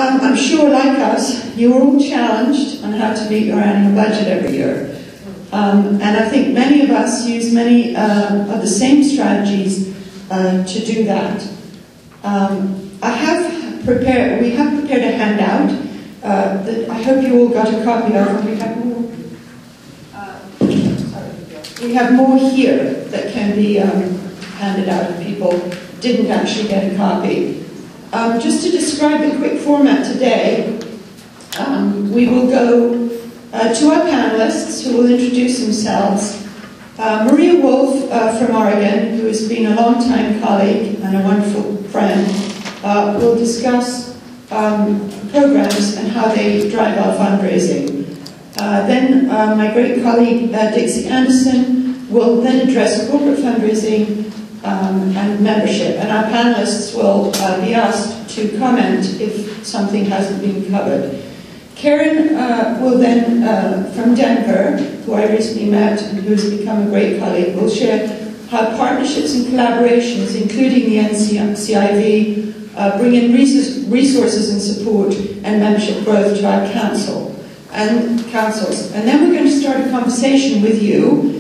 I'm sure, like us, you're all challenged on how to meet your annual budget every year. And I think many of us use many of the same strategies to do that. We have prepared a handout that I hope you all got a copy of. We have more. We have more here that can be handed out if people didn't actually get a copy. Just to describe the quick format today, we will go to our panelists who will introduce themselves. Maria Wulff from Oregon, who has been a long-time colleague and a wonderful friend, will discuss programs and how they drive our fundraising. Then my great colleague Dixie Anderson will then address corporate fundraising and membership, and our panelists will be asked to comment if something hasn't been covered. Karen will then, from Denver, who I recently met and who has become a great colleague, will share how partnerships and collaborations, including the NCIV, bring in resources and support and membership growth to our councils. And then we're going to start a conversation with you,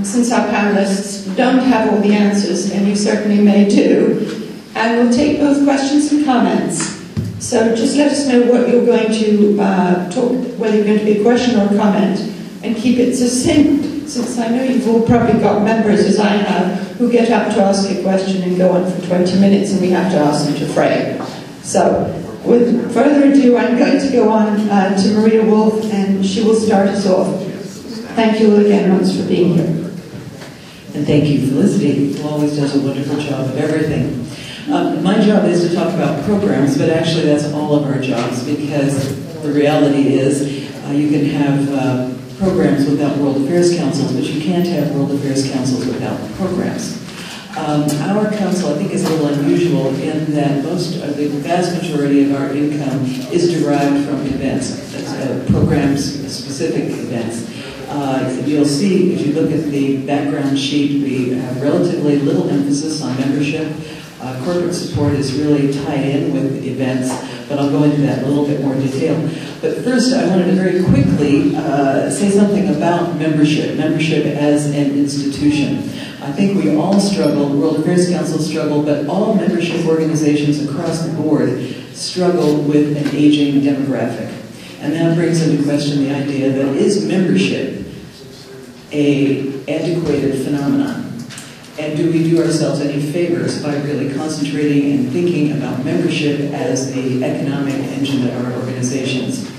since our panelists don't have all the answers, and you certainly may do. And we'll take both questions and comments. So just let us know what you're going to talk, whether you're going to be a question or a comment, and keep it succinct, since I know you've all probably got members, as I have, who get up to ask a question and go on for 20 minutes, and we have to ask them to frame. So, with further ado, I'm going to go on to Maria Wulff, and she will start us off. Thank you again once for being here. And thank you, Felicity, who always does a wonderful job of everything. My job is to talk about programs, but actually that's all of our jobs, because the reality is you can have programs without World Affairs Councils, but you can't have World Affairs Councils without programs. Our council, I think, is a little unusual in that the vast majority of our income is derived from events, programs, specific events. You'll see, if you look at the background sheet, we have relatively little emphasis on membership. Corporate support is really tied in with events, but I'll go into that in a little bit more detail. But first, I wanted to very quickly say something about membership as an institution. I think we all struggle, the World Affairs Council struggle, but all membership organizations across the board struggle with an aging demographic. And that brings into question the idea that is membership an antiquated phenomenon? And do we do ourselves any favors by really concentrating and thinking about membership as the economic engine of our organizations?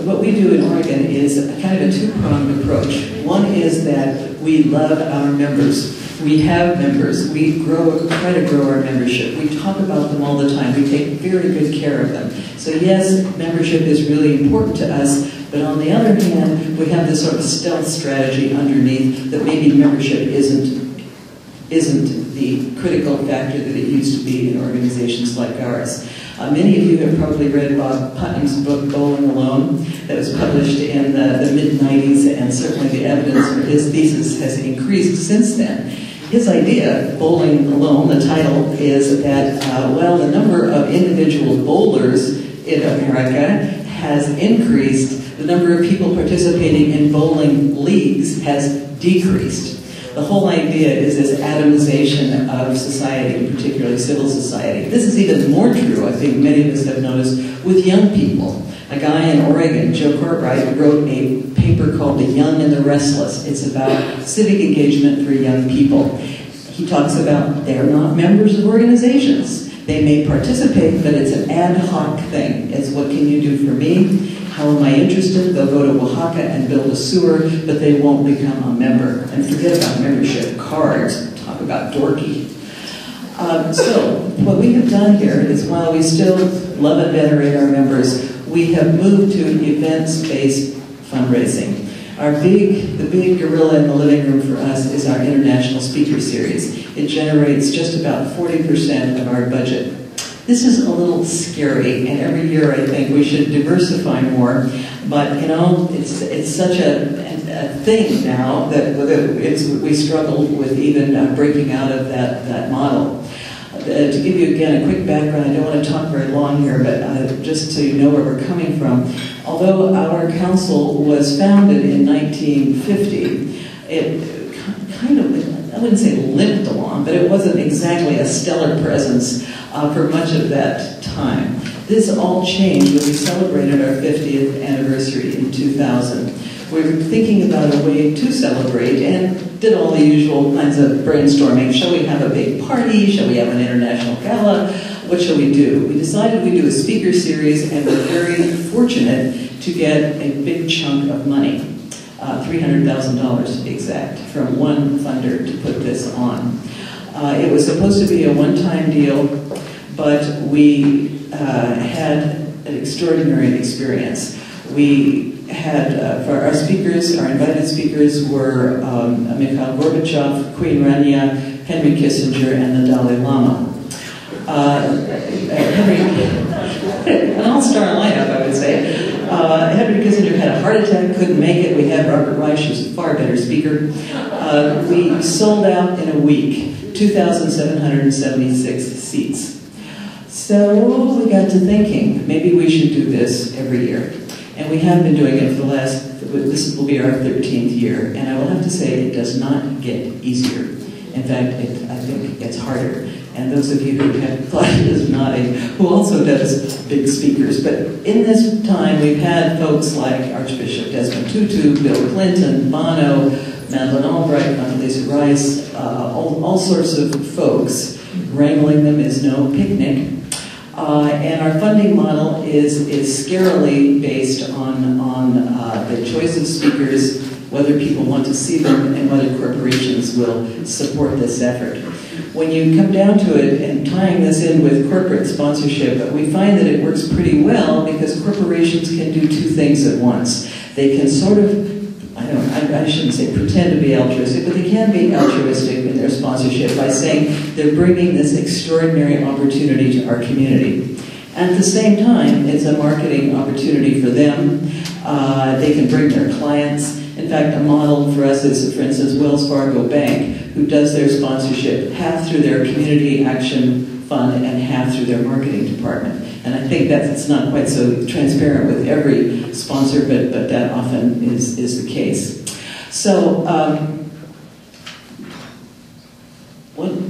What we do in Oregon is a kind of a two-pronged approach. One is that we love our members. We have members. We try to grow our membership. We talk about them all the time. We take very good care of them. So yes, membership is really important to us, but on the other hand, we have this sort of stealth strategy underneath that maybe membership isn't the critical factor that it used to be in organizations like ours. Many of you have probably read Bob Putnam's book, Bowling Alone, that was published in the mid-90s, and certainly the evidence for his thesis has increased since then. His idea, Bowling Alone, the title, is that, well, the number of individual bowlers in America has increased. The number of people participating in bowling leagues has decreased. The whole idea is this atomization of society, particularly civil society. This is even more true, I think many of us have noticed, with young people. A guy in Oregon, Joe Cartwright, wrote a paper called The Young and the Restless. It's about civic engagement for young people. He talks about they're not members of organizations. They may participate, but it's an ad hoc thing. It's what can you do for me? How am I interested? They'll go to Oaxaca and build a sewer, but they won't become a member. And forget about membership cards. Talk about dorky. So what we have done here is, while we still love and venerate our members, we have moved to events-based fundraising. The big gorilla in the living room for us is our international speaker series. It generates just about 40% of our budget. This is a little scary, and every year I think we should diversify more. But you know, it's such a thing now that we struggle with even breaking out of that model. to give you again a quick background, I don't want to talk very long here, but just so you know where we're coming from. Although our council was founded in 1950, it kind of, I wouldn't say limped along, but it wasn't exactly a stellar presence for much of that time. This all changed when we celebrated our 50th anniversary in 2000. We were thinking about a way to celebrate and did all the usual kinds of brainstorming. Shall we have a big party? Shall we have an international gala? What shall we do? We decided we'd do a speaker series, and we're very fortunate to get a big chunk of money, $300,000 to be exact, from one funder to put this on. It was supposed to be a one-time deal, but we had an extraordinary experience. We had, for our speakers, our invited speakers were Mikhail Gorbachev, Queen Rania, Henry Kissinger, and the Dalai Lama. An all-star lineup, I would say. Henry Kissinger had a heart attack, couldn't make it. We had Robert Reich, who's a far better speaker. We sold out in a week, 2,776 seats. So we got to thinking, maybe we should do this every year. And we have been doing it for the last, this will be our 13th year. And I will have to say, it does not get easier. In fact, I think it gets harder. And those of you who have Claudia's nodding, who also does big speakers. But in this time, we've had folks like Archbishop Desmond Tutu, Bill Clinton, Bono, Madeleine Albright, Condoleezza Rice, all sorts of folks. Wrangling them is no picnic. And our funding model is scarily based on the choice of speakers, whether people want to see them, and whether corporations will support this effort. When you come down to it, and tying this in with corporate sponsorship, we find that it works pretty well because corporations can do two things at once. They can sort of, I shouldn't say pretend to be altruistic, but they can be altruistic in their sponsorship by saying they're bringing this extraordinary opportunity to our community. At the same time, it's a marketing opportunity for them. They can bring their clients. In fact, a model for us is, for instance, Wells Fargo Bank, who does their sponsorship half through their community action fund and half through their marketing department. And I think it's not quite so transparent with every sponsor, but that often is the case. So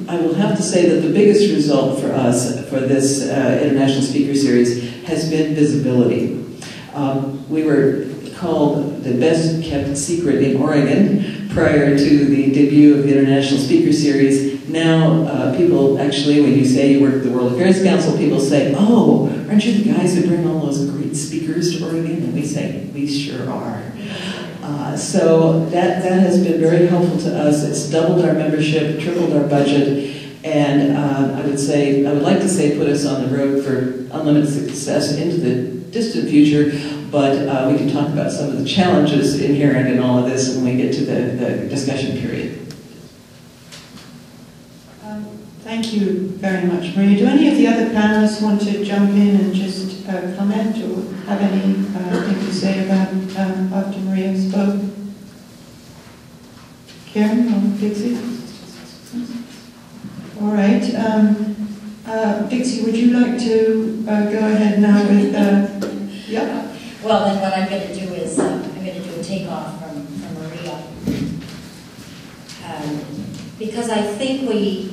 I will have to say that the biggest result for us for this International Speaker Series has been visibility. We were called the best kept secret in Oregon prior to the debut of the International Speaker Series. Now, people actually, when you say you work at the World Affairs Council, people say, oh, aren't you the guys who bring all those great speakers to Oregon? And we say, we sure are. So that has been very helpful to us. It's doubled our membership, tripled our budget, and I would like to say put us on the road for unlimited success into the distant future, but we can talk about some of the challenges inherent in all of this when we get to the discussion period. Thank you very much, Maria. Do any of the other panelists want to jump in and just comment or have anything to say about after Maria spoke? Karen or Dixie? All right. Dixie, would you like to go ahead now with... yeah? Well, then what I'm going to do is I'm going to do a takeoff from Maria. Because I think we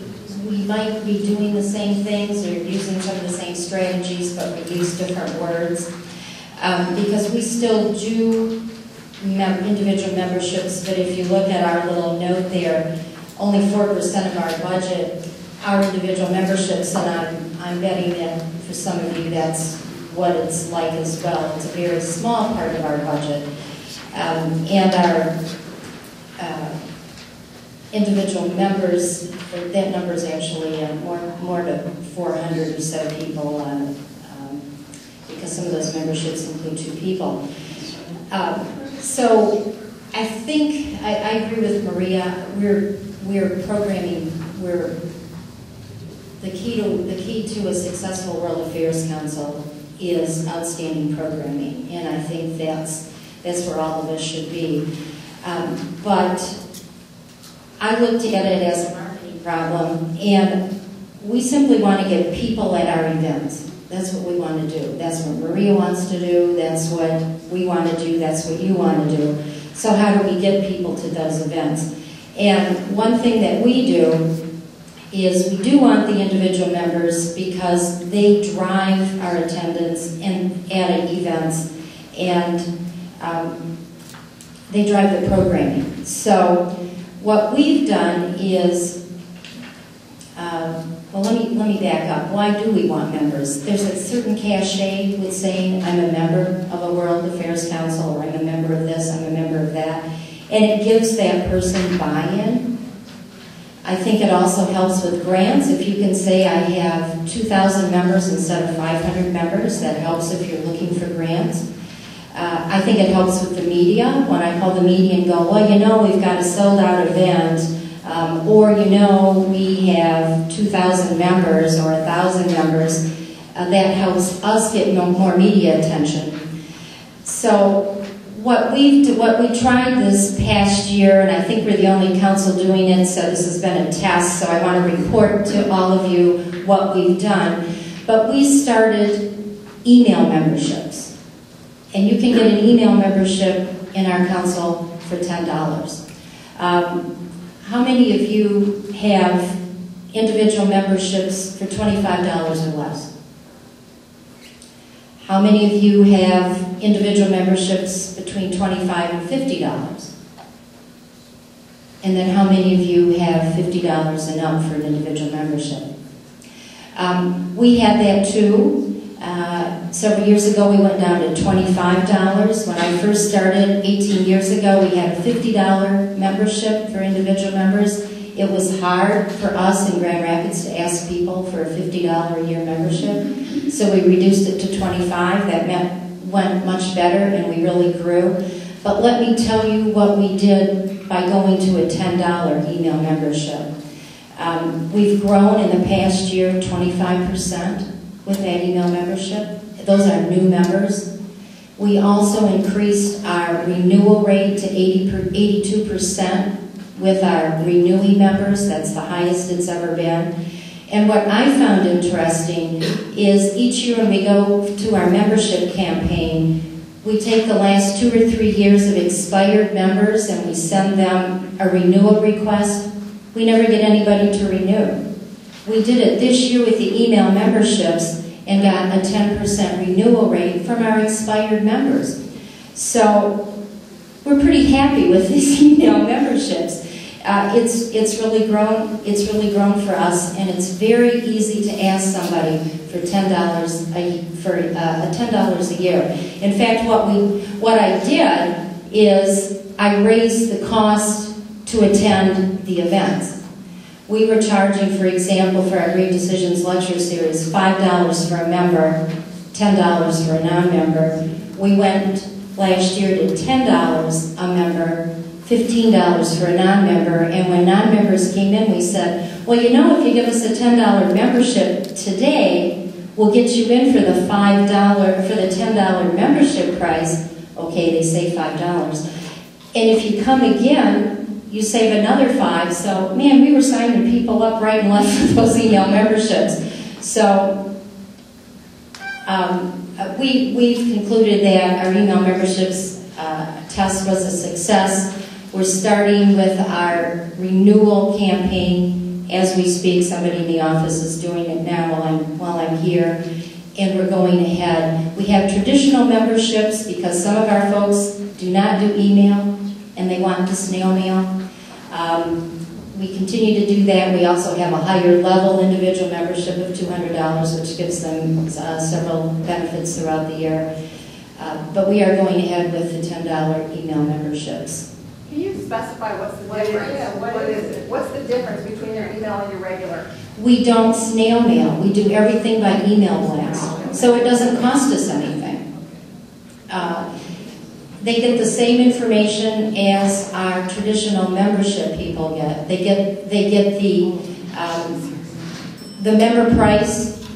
might be doing the same things or using some of the same strategies, but we use different words. Because we still do individual memberships, but if you look at our little note there, only 4% of our budget are individual memberships, and I'm betting that for some of you that's what it's like as well. It's a very small part of our budget. And our individual members, that number is actually more to 400 or so people, because some of those memberships include 2 people. So I think I agree with Maria. We're programming. The key to a successful World Affairs Council is outstanding programming, and I think that's where all of us should be. But I looked at it as a marketing problem, and we simply want to get people at our events. That's what we want to do. That's what Maria wants to do. That's what we want to do. That's what you want to do. So how do we get people to those events? And one thing that we do is we do want the individual members because they drive our attendance at events, and they drive the programming. So what we've done is, well, let me back up. Why do we want members? There's a certain cachet with saying I'm a member of a World Affairs Council, or I'm a member of this, I'm a member of that, and it gives that person buy-in. I think it also helps with grants. If you can say I have 2,000 members instead of 500 members, that helps if you're looking for grants. I think it helps with the media. When I call the media and go, well, you know, we've got a sold-out event, or you know, we have 2,000 members or 1,000 members, that helps us get more media attention. So what we tried this past year, and I think we're the only council doing it, so this has been a test, so I want to report to all of you what we've done. But we started email memberships. And you can get an email membership in our council for $10. How many of you have individual memberships for $25 or less? How many of you have individual memberships between $25 and $50? And then how many of you have $50 and up for an individual membership? We had that too. Several years ago we went down to $25. When I first started 18 years ago, we had a $50 membership for individual members. It was hard for us in Grand Rapids to ask people for a $50 a year membership, so we reduced it to $25. That went much better, and we really grew. But let me tell you what we did by going to a $10 email membership. We've grown in the past year 25% with that email membership. Those are new members. We also increased our renewal rate to 82% with our renewing members. That's the highest it's ever been. And what I found interesting is each year when we go to our membership campaign, we take the last 2 or 3 years of expired members and we send them a renewal request. We never get anybody to renew. We did it this year with the email memberships and got a 10% renewal rate from our expired members. So we're pretty happy with these email memberships. It's really grown for us, and it's very easy to ask somebody for $10 a year. In fact, what I did is I raised the cost to attend the events. We were charging, for example, for our Great Decisions lecture series, $5 for a member, $10 for a non-member. We went last year to $10 a member, $15 for a non-member, and when non-members came in, we said, well, you know, if you give us a $10 membership today, we'll get you in for the $10 membership price. Okay, they say $5. And if you come again, you save another $5. So, man, we were signing people up right and left for those email memberships. So, we've concluded that our email memberships test was a success. We're starting with our renewal campaign as we speak. Somebody in the office is doing it now while I'm here, and we're going ahead. We have traditional memberships because some of our folks do not do email and they want to snail mail. We continue to do that. We also have a higher level individual membership of $200, which gives them several benefits throughout the year. But we are going ahead with the $10 email memberships. Can you specify what's the difference? Yeah, what is it? What's the difference between your email and your regular? We don't snail mail. We do everything by email blast. So it doesn't cost us anything. They get the same information as our traditional membership people get. They get the member price.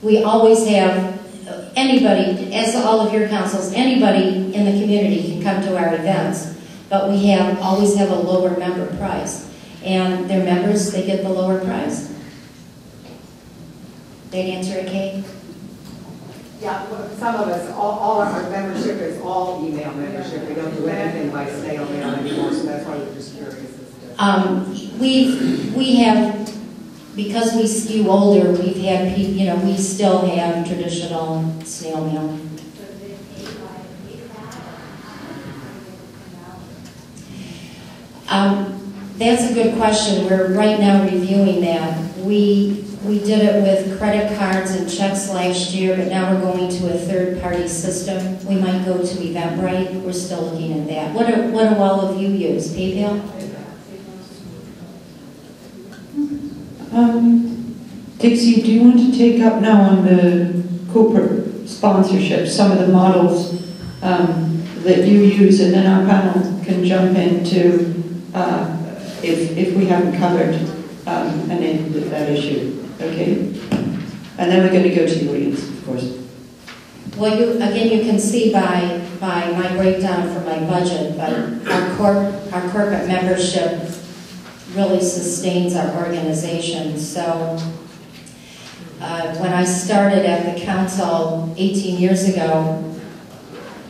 We always have anybody, as all of your councils, anybody in the community can come to our events, but we always have a lower member price. And their members, they get the lower price. That answer it, Kate? Yeah, well, some of us, all of our membership is all email membership. We don't do anything by snail mail anymore, so that's why we're just curious as to. We have, because we skew older, we've had people, you know, we still have traditional snail mail. That's a good question. We're right now reviewing that. We did it with credit cards and checks last year, but now we're going to a third-party system. We might go to Eventbrite. We're still looking at that. What do all of you use? PayPal? Dixie, do you want to take up now on the corporate sponsorship, some of the models that you use, and then our panel can jump into if we haven't covered that issue, okay? And then we're going to go to the audience, of course. Well, you can see by my breakdown for my budget, but our corporate membership really sustains our organization. So when I started at the council 18 years ago,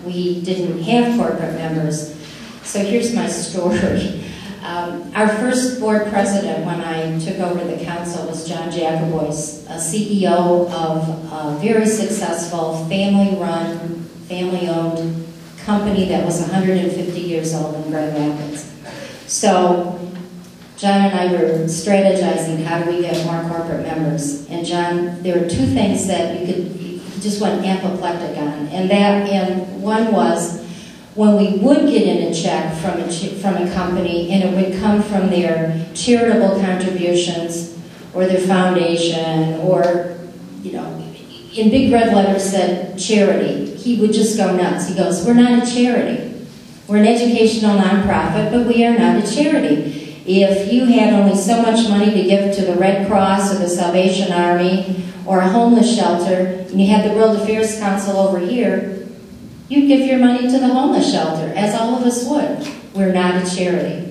we didn't have corporate members. So here's my story. Our first board president when I took over the council was John Jacobois, a CEO of a very successful family-run, family-owned company that was 150 years old in Grand Rapids. So John and I were strategizing, how do we get more corporate members? And John, there were two things that you just went apoplectic on, and one was when we would get in a check from a company, and it would come from their charitable contributions or their foundation, or, you know, in big red letters said charity, he would just go nuts. He goes, "We're not a charity. We're an educational nonprofit, but we are not a charity. If you had only so much money to give to the Red Cross or the Salvation Army or a homeless shelter, and you had the World Affairs Council over here, you'd give your money to the homeless shelter, as all of us would. We're not a charity."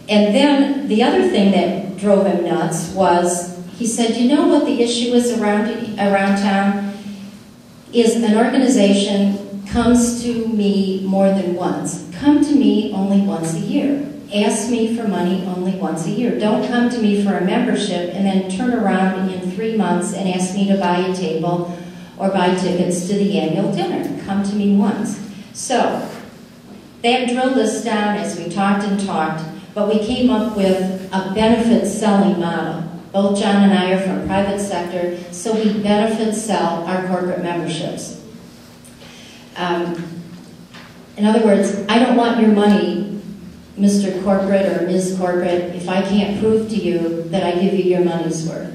And then the other thing that drove him nuts was, he said, "You know what the issue is around town? Is an organization comes to me more than once. Come to me only once a year. Ask me for money only once a year. Don't come to me for a membership and then turn around in 3 months and ask me to buy a table or buy tickets to the annual dinner. Come to me once." So that drilled us down as we talked and talked, but we came up with a benefit selling model. Both John and I are from private sector, so we benefit sell our corporate memberships. In other words, I don't want your money, Mr. Corporate or Ms. Corporate, if I can't prove to you that I give you your money's worth.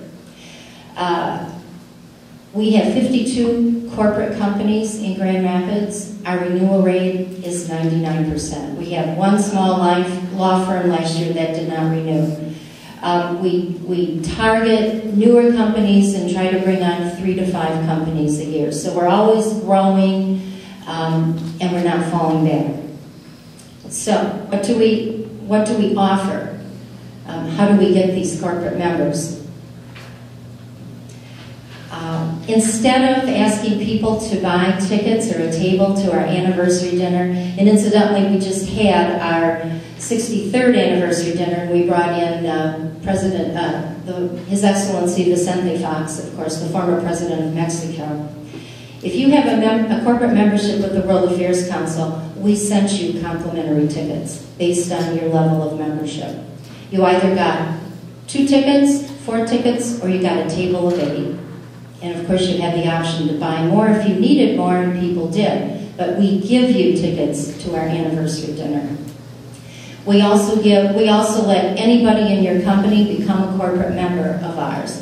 We have 52 corporate companies in Grand Rapids. Our renewal rate is 99%. We had one small law firm last year that did not renew. We target newer companies and try to bring on 3 to 5 companies a year. So we're always growing, and we're not falling back. So what do we offer? How do we get these corporate members? Instead of asking people to buy tickets or a table to our anniversary dinner, and incidentally, we just had our 63rd anniversary dinner, and we brought in His Excellency Vicente Fox, of course, the former president of Mexico. If you have a corporate membership with the World Affairs Council, we sent you complimentary tickets based on your level of membership. You either got 2 tickets, 4 tickets, or you got a table of 8. And of course, you had the option to buy more if you needed more, and people did. But we give you tickets to our anniversary dinner. We also let anybody in your company become a corporate member of ours,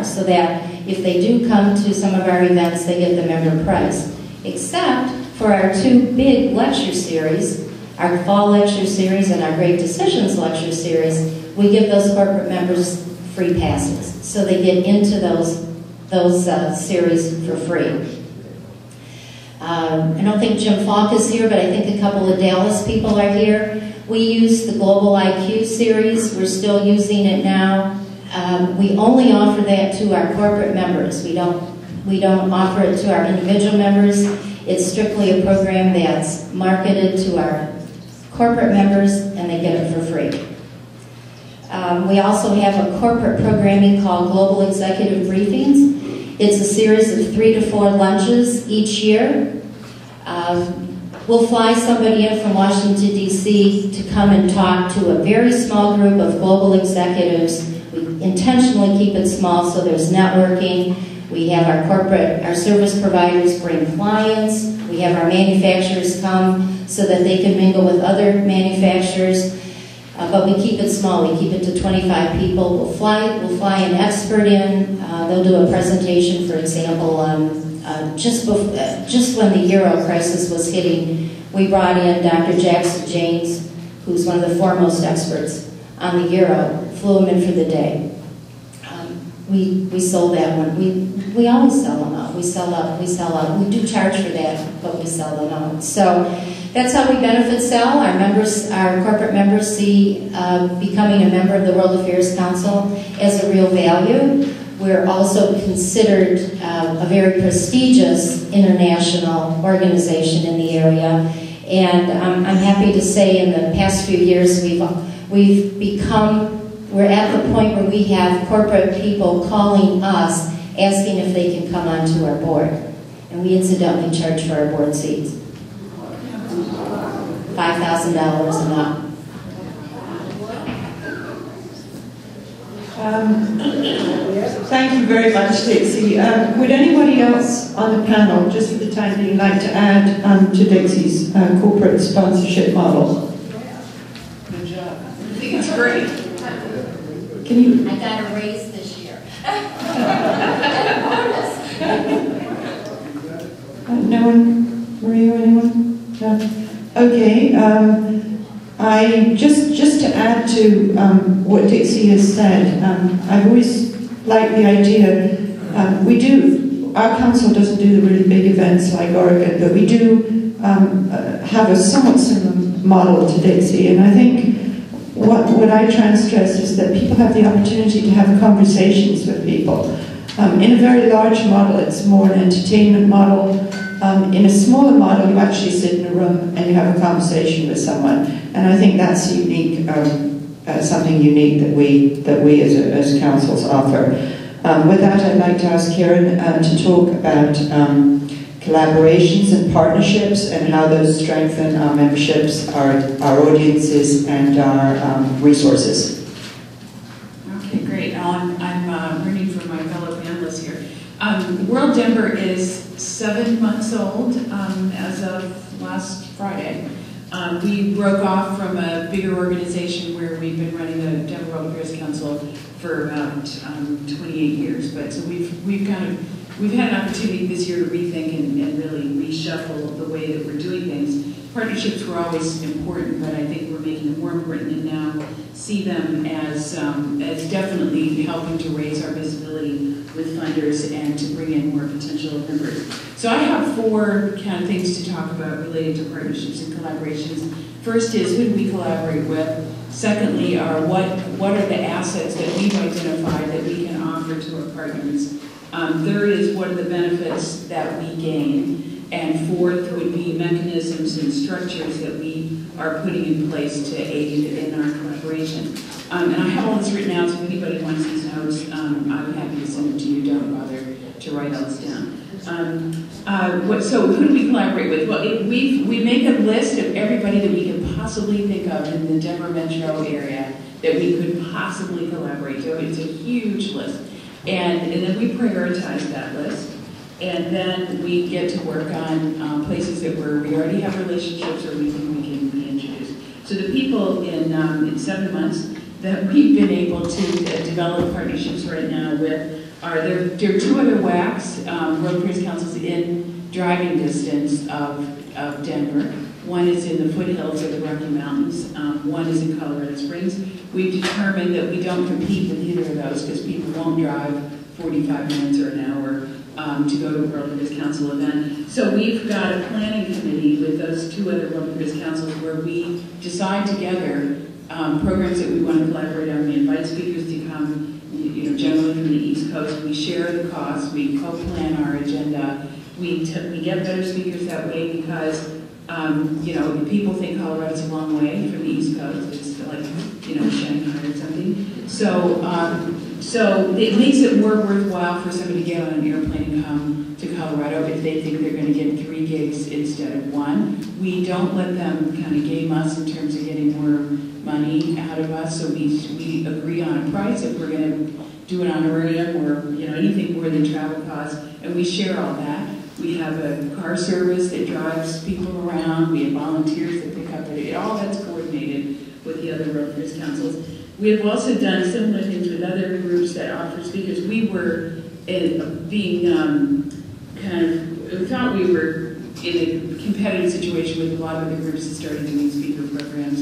so that if they do come to some of our events, they get the member price. Except for our 2 big lecture series, our fall lecture series and our Great Decisions lecture series, we give those corporate members free passes. So they get into those series for free. I don't think Jim Falk is here, but I think a couple of Dallas people are here. We use the Global IQ series. We're still using it now. We only offer that to our corporate members. We don't offer it to our individual members. It's strictly a program that's marketed to our corporate members, and they get it for free. We also have a corporate programming called Global Executive Briefings. It's a series of 3 to 4 lunches each year. We'll fly somebody in from Washington, D.C. to come and talk to a very small group of global executives. We intentionally keep it small so there's networking. We have our service providers bring clients. We have our manufacturers come so that they can mingle with other manufacturers. But we keep it small. We keep it to 25 people. We'll fly an expert in. They'll do a presentation, for example, just when the Euro crisis was hitting, we brought in Dr. Jackson James, who's one of the foremost experts on the Euro, flew him in for the day. We sold that one. We always sell them out. We sell out. We do charge for that, but we sell them out. So that's how we benefit sell. Our members, our corporate members, see becoming a member of the World Affairs Council as a real value. We're also considered a very prestigious international organization in the area, and I'm happy to say in the past few years we're at the point where we have corporate people calling us asking if they can come onto our board, and we incidentally charge for our board seats. $5,000 and up. Thank you very much, Dixie. Would anybody else on the panel, just for the time being, like to add to Dixie's corporate sponsorship model? Good job. I think it's great. Can you? I got a raise this year. No one? Maria, anyone? No? Okay. I just to add to what Dixie has said, I've always liked the idea. Our council doesn't do the really big events like Oregon, but we do have a somewhat similar model to Dixie, and I think what I try and stress is that people have the opportunity to have conversations with people. In a very large model, it's more an entertainment model. In a smaller model, you actually sit in a room and you have a conversation with someone, and I think that's unique, something unique that we as councils offer. With that, I'd like to ask Karen to talk about collaborations and partnerships and how those strengthen our memberships, our audiences, and our resources. Okay, great. I'm reading from my fellow panelists here. WorldDenver is 7 months old as of last Friday. We broke off from a bigger organization where we've been running the Denver World Affairs Council for about 28 years. But so we've had an opportunity this year to rethink and really reshuffle the way that we're doing things. Partnerships were always important, but I think we're making them more important and now see them as definitely helping to raise our visibility with funders and to bring in more potential members. So I have 4 kind of things to talk about related to partnerships and collaborations. First is, who do we collaborate with? Secondly, what are the assets that we've identified that we can offer to our partners? Third is, what are the benefits that we gain? And fourth would be mechanisms and structures that we are putting in place to aid in our collaboration. And I have all this written out, so if anybody wants these notes, I'm happy to send them to you. Don't bother to write all this down. So who do we collaborate with? Well, we make a list of everybody that we can possibly think of in the Denver metro area that we could possibly collaborate to. It's a huge list. And then we prioritize that list. And then we get to work on places that we already have relationships or we think we can be introduced. So the people in 7 months that we've been able to develop partnerships right now with there are 2 other WACs, World Affairs Councils, in driving distance of Denver. One is in the foothills of the Rocky Mountains. One is in Colorado Springs. We've determined that we don't compete with either of those because people won't drive 45 minutes or an hour to go to a World Affairs Council event. So we've got a planning committee with those 2 other World Affairs Councils where we decide together programs that we want to collaborate on. We invite speakers to come. generally from the East Coast. We share the costs, we co-plan our agenda. We get better speakers that way because, people think Colorado's a long way from the East Coast. It's like, Shanghai or something. So it makes it more worthwhile for somebody to get on an airplane and come to Colorado if they think they're going to get 3 gigs instead of 1. We don't let them kind of game us in terms of getting more money out of us. So we agree on a price if we're going to do an honorarium or anything more than travel costs, and we share all that. We have a car service that drives people around. We have volunteers that pick up it. All that's coordinated with the other World Affairs Councils. We have also done similar things with other groups that offer speakers. We were we thought we were in a competitive situation with a lot of other groups that started doing speaker programs,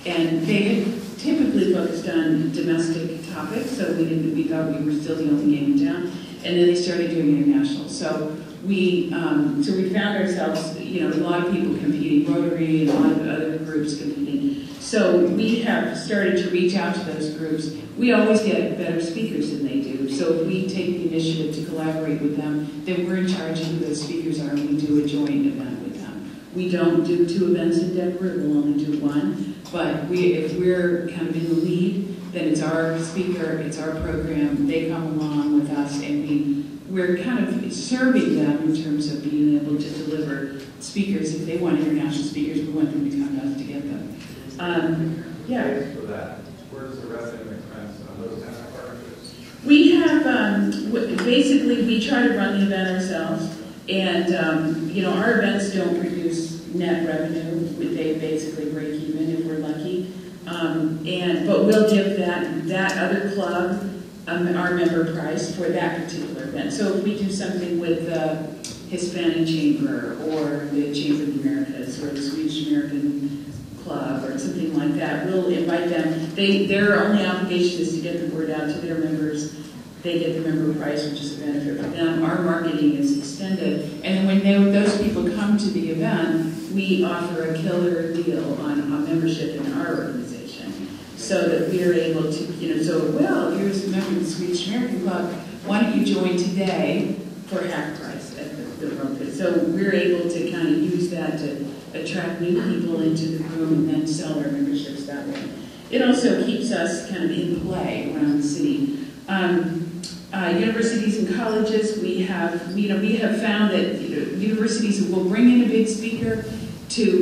and they had typically focused on domestic topics, so we thought we were still the only game in town, and then they started doing international. So we found ourselves, a lot of people competing, Rotary, and a lot of other groups competing. So we have started to reach out to those groups. We always get better speakers than they do. So if we take the initiative to collaborate with them, then we're in charge of who those speakers are, and we do a joint event with them. We don't do 2 events in Denver, we'll only do 1. But if we're kind of in the lead, then it's our speaker, it's our program, they come along with us, and we're kind of serving them in terms of being able to deliver speakers. If they want international speakers, we want them to come to us to get them. Yeah. For that, where does the revenue expense on those kind of partnerships? We have, basically, we try to run the event ourselves, and, our events don't produce net revenue. They basically break even if we're lucky. But we'll give that other club our member price for that particular event. So if we do something with the Hispanic Chamber or the Chamber of the Americas or the Swedish American Club or something like that, we'll invite them. Their only obligation is to get the word out to their members. They get the member price, which is a benefit for them. Our marketing is extended. And then when those people come to the event, we offer a killer deal on a membership in our organization, so that we're able to, here's a member of the Swedish American Club, why don't you join today for half price at the World Fair? So we're able to kind of use that to attract new people into the room and then sell our memberships that way. It also keeps us kind of in play around the city. Universities and colleges, we have found that universities will bring in a big speaker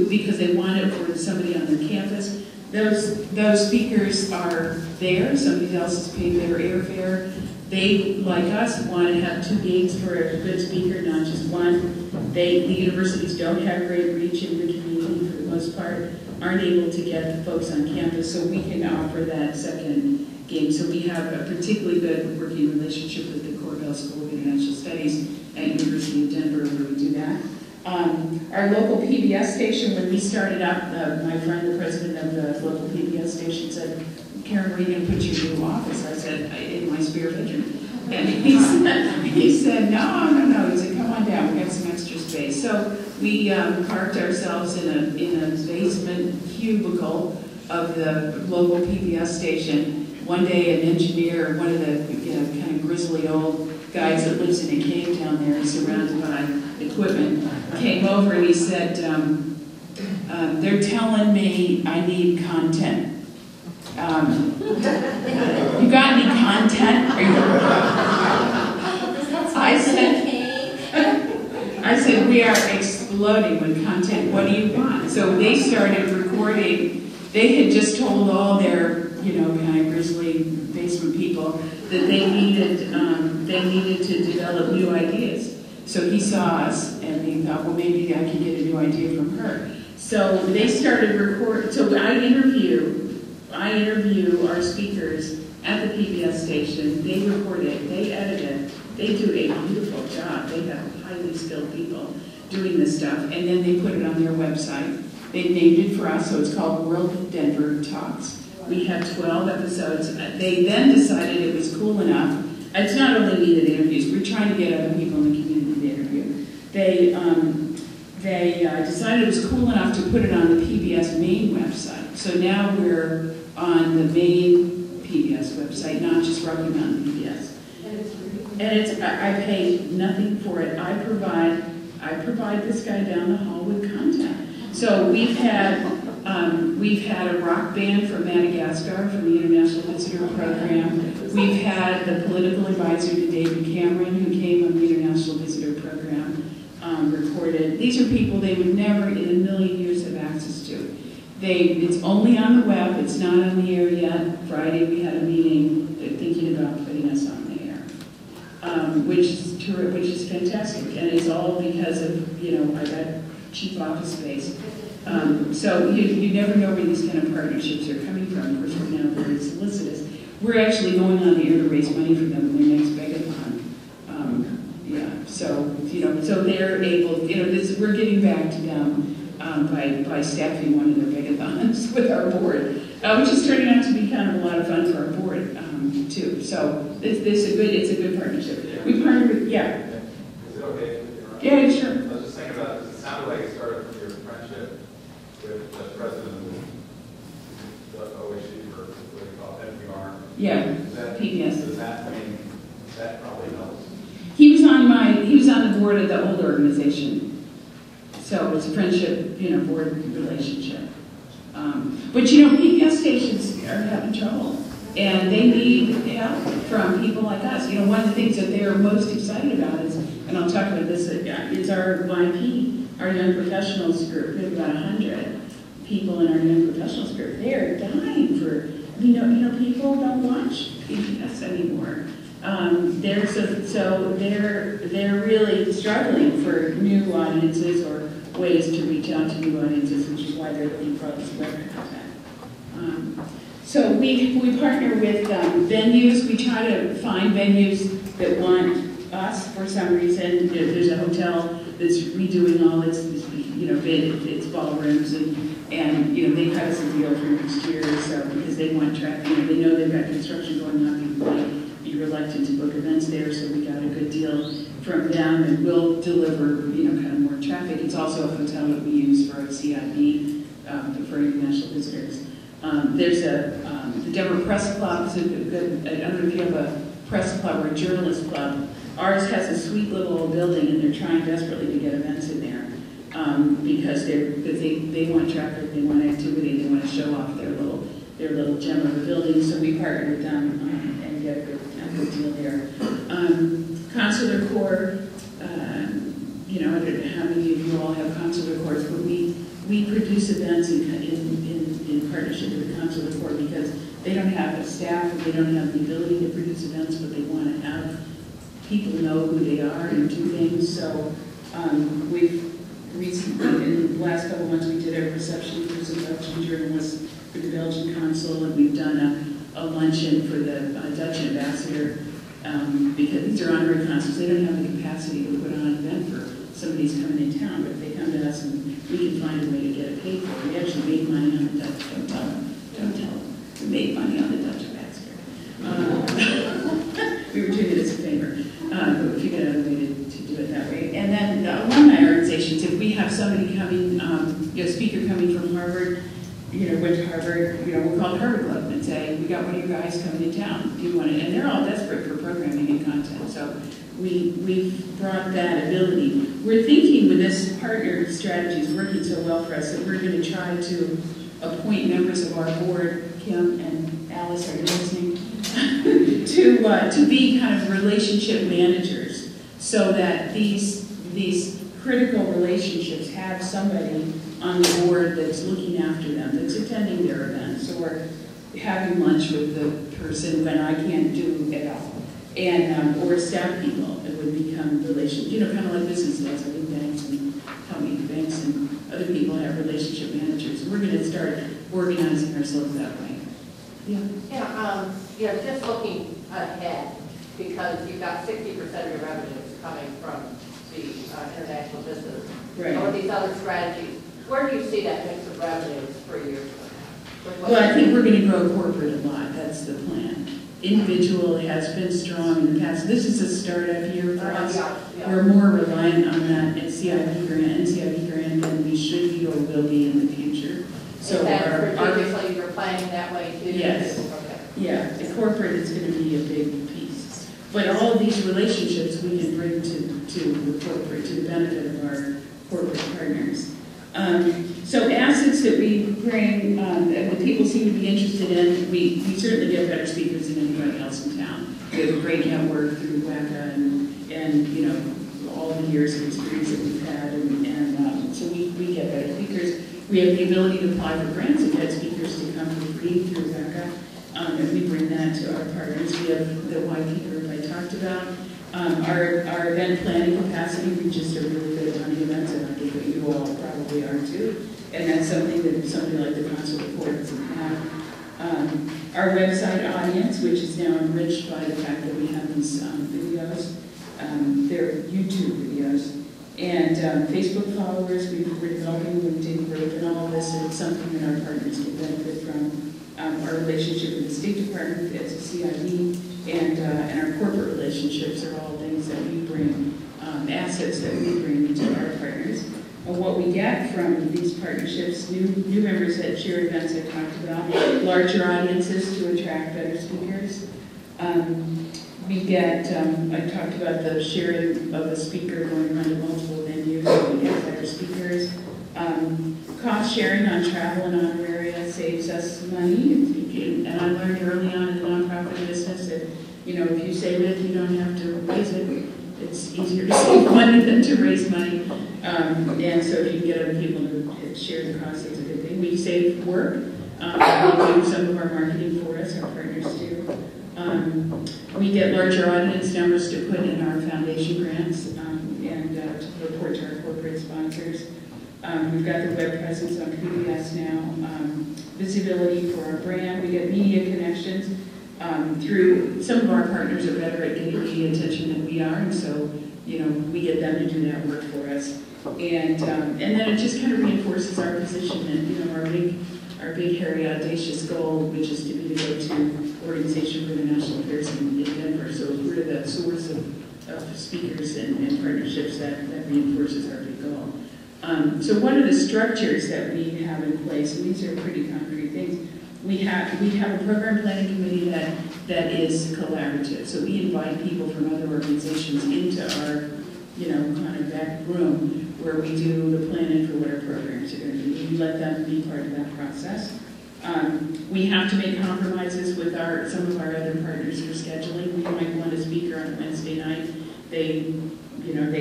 because they want it for somebody on their campus. Those speakers are there. Somebody else has paid their airfare. They, like us, want to have 2 gigs for a good speaker, not just 1. The universities don't have great reach in the community for the most part, aren't able to get the folks on campus, so we can offer that second gig. So we have a particularly good working relationship with the Corbell School of International Studies at University of Denver, where we do that. Our local PBS station, when we started up, my friend, the president of the local PBS station, said, "Karen, where are you going to put your new office?" I said, "In my spare bedroom." And he said, no. He said, "Come on down, we have some extra space." So we parked ourselves in a basement cubicle of the local PBS station. One day, an engineer, one of the kind of grizzly old guys that lives in a cave down there, surrounded by equipment, came over and he said, "They're telling me I need content. You got any content?" I said, "We are exploding with content. What do you want?" So they started recording. They had just told all their, kind of grizzly basement people that they needed to develop new ideas. So he saw us and he thought, well, maybe I can get a new idea from her. So they started recording. So I interview our speakers at the PBS station. They record it, they edit it, they do a beautiful job. They have highly skilled people doing this stuff, and then they put it on their website. They named it for us, so it's called WorldDenver Talks. We have 12 episodes. They then decided it was cool enough. It's not only me that interviews, we're trying to get other people in the community to interview. They decided it was cool enough to put it on the PBS main website. So now we're on the main PBS website, not just Rocky Mountain PBS. And I pay nothing for it. I provide this guy down the hall with content. So we've had a rock band from Madagascar from the International Visitor Program. We've had the political advisor to David Cameron, who came on the International Visitor Program, recorded. These are people they would never in a million years have access to. It's only on the web. It's not on the air yet. Friday we had a meeting. They're thinking about putting us on the air, which is fantastic, and it's all because of I got cheap office space. So you never know where these kind of partnerships are coming from. Of course, we're now very solicitous. We're actually going on the air to raise money for them in their next megathon. So they're able. We're getting back to them by staffing one of their megathons with our board, which is turning out to be kind of a lot of fun for our board too. So it's a good partnership. We partner with Is it okay? Yeah, sure. I was just thinking about it. It sounded like it started from your friendship with the president of the OSU, or what do you call it, NPR. Yeah, PBS. That probably helps. He was on the board of the old organization, so it's a friendship, board relationship. But PBS stations are having trouble, and they need help from people like us. One of the things that they're most excited about is, and I'll talk about this, is our YP, our Young Professionals group. We have about 100 people in our Young Professionals group. They are dying for, people don't watch PBS anymore. They're really struggling for new audiences or ways to reach out to new audiences, which is why they're looking for all this web content. So we partner with venues. We try to find venues that want us for some reason. There's a hotel that's redoing all its its ballrooms, and they cut us a deal for next year or so because they want traffic. They know they've got construction going on. People might be reluctant to book events there, so we got a good deal from them, and we'll deliver kind of more traffic. It's also a hotel that we use for our CIB, for international visitors. There's the Denver Press Club. I don't know if you have a press club or a journalist club. Ours has a sweet little old building, and they're trying desperately to get events in there because they want traffic, they want activity, they want to show off their little gem of a building. So we partner with them and get a good deal there. Consular Corps. I don't know how many of you all have consular corps, but we produce events in partnership with the Consular Corps because they don't have a staff and they don't have the ability to produce events, but they want to have people know who they are and do things. So we've recently, in the last couple of months, we did a reception for some Belgian journalists for the Belgian consul, and we've done a luncheon for the Dutch ambassador because these are honorary consuls. They don't have the capacity to put on an event for somebody's coming in town, but if they come to us and we can find a way to get it paid for. We actually made money on the Dutch. Don't tell them. We made money on the Dutch ambassador. We were doing it as a favor, but we figured out a way to do it that way. And then the alumni organizations, if we have somebody coming, speaker coming from Harvard, went to Harvard, we'll call the Harvard Club and say, we got one of your guys coming to town. Do you want it? And they're all desperate for programming and content. So we've brought that ability. We're thinking with this partner strategy is working so well for us that we're going to try to appoint members of our board, Kim and Alice, are you listening? to be kind of relationship managers so that these critical relationships have somebody on the board that's looking after them, that's attending their events or having lunch with the person when I can't do it all. And or staff people that would become relationship, kind of like business does. I think banks and company banks and other people have relationship managers. We're going to start organizing ourselves that way. Yeah, just looking ahead, because you've got 60% of your revenues coming from the international business. Right. Or these other strategies. Where do you see that mix of revenues for years from now? Well, I think we're going to grow corporate a lot. That's the plan. Individual has been strong in the past. This is a startup year for us. We're more reliant on that NCIB grant than we should be or will be in the future. So previously you're planning that way too? Yes. Okay. Yeah, corporate, it's going to be a big piece. But all of these relationships we can bring to the corporate, to the benefit of our corporate partners. So assets that we bring, that people seem to be interested in, we certainly get better speakers than anybody else in town. We have a great network through WACA and you know, all the years of experience that we've had, and so we get better speakers. We have the ability to apply for grants and get speakers to come for free through WACA, and we bring that to our partners. We have the YP group I talked about. Our event planning capacity, we just are really good at running events, and I think that you all probably are too. And that's something that somebody like the Council of Court doesn't have. Our website audience, which is now enriched by the fact that we have these videos, they're YouTube videos, and Facebook followers. We're developing LinkedIn group, and all of this is something that our partners can benefit from. Our relationship with the State Department as a CID, and our corporate relationships are all things that we bring, assets that we bring to our partners. And what we get from these partnerships, new members that share events I talked about, larger audiences to attract better speakers. We get, I talked about the sharing of a speaker going around to multiple venues, so we get better speakers. Cost sharing on travel and honoraria saves us money. And I learned early on in the nonprofit business that, you know, if you save it, you don't have to raise it. It's easier to save money than to raise money. And so if you can get other people to share the costs, it's a good thing. We save work. They do some of our marketing for us, our partners do. We get larger audience numbers to put in our foundation grants and to report to our corporate sponsors. We've got the web presence on PBS now, visibility for our brand. We get media connections through, some of our partners are better at getting media attention than we are, and so, you know, we get them to do that work for us. And then it just kind of reinforces our position and, you know, our big, hairy, audacious goal, which is to be the go-to organization for international affairs in Denver. So we're the source of speakers and partnerships that reinforces our big goal. So what are the structures that we have in place? And these are pretty concrete things. We have a program planning committee that is collaborative. So we invite people from other organizations into our, you know, kind of back room where we do the planning for what our programs are going to be. We let them be part of that process. We have to make compromises with some of our other partners for scheduling. We might want a speaker on a Wednesday night. They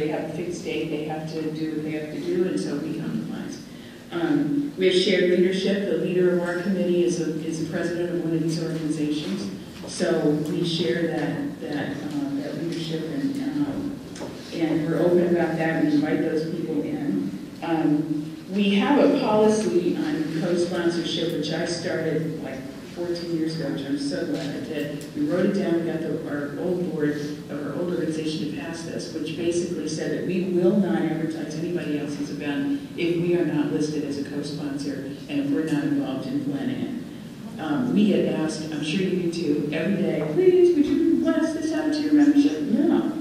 have a fixed date, they have to do what they have to do, and so we compromise. We have shared leadership. The leader of our committee is the president of one of these organizations. So we share that leadership, and we're open about that. We invite those people in. We have a policy on co-sponsorship, which I started like 14 years ago, which I'm so glad I did. We wrote it down. We got our old board of our old organization to pass this, which basically said that we will not advertise anybody else's event if we are not listed as a co-sponsor and if we're not involved in planning it. We get asked, I'm sure you do too, every day, please, would you blast this out to your membership? No,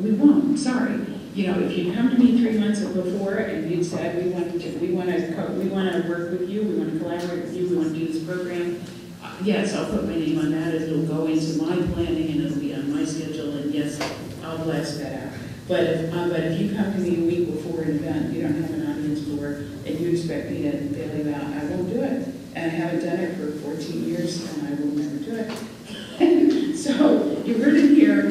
we won't. Sorry. You know, if you come to me 3 months before and you said we want to work with you, we want to collaborate with you, we want to do this program. Yes, I'll put my name on that, and it'll go into my planning, and it'll be on my schedule, and yes, I'll blast that out. But if you come to me a week before an event you don't have an audience for, and you expect me to bail you out, I won't do it. And I haven't done it for 14 years, and I will never do it. So you heard it here.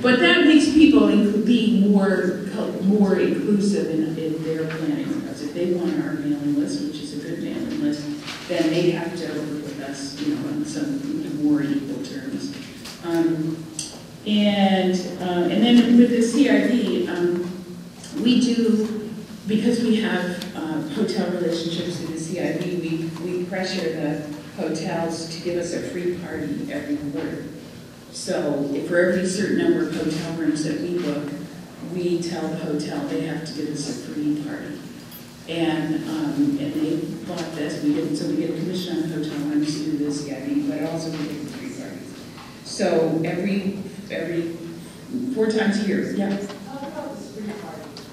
But that makes people be more inclusive in their planning, because if they want our mailing list, which is a good mailing list, then they have to work with us, you know, on some more equal terms. And then with the CID, we do, because we have hotel relationships with the CID, we pressure the hotels to give us a free party every quarter. So if for every certain number of hotel rooms that we book, we tell the hotel they have to give us a free party. And they bought this. So we get a commission on the hotel rooms through the CID, but also we get the free parties. So every 4 times a year, yeah.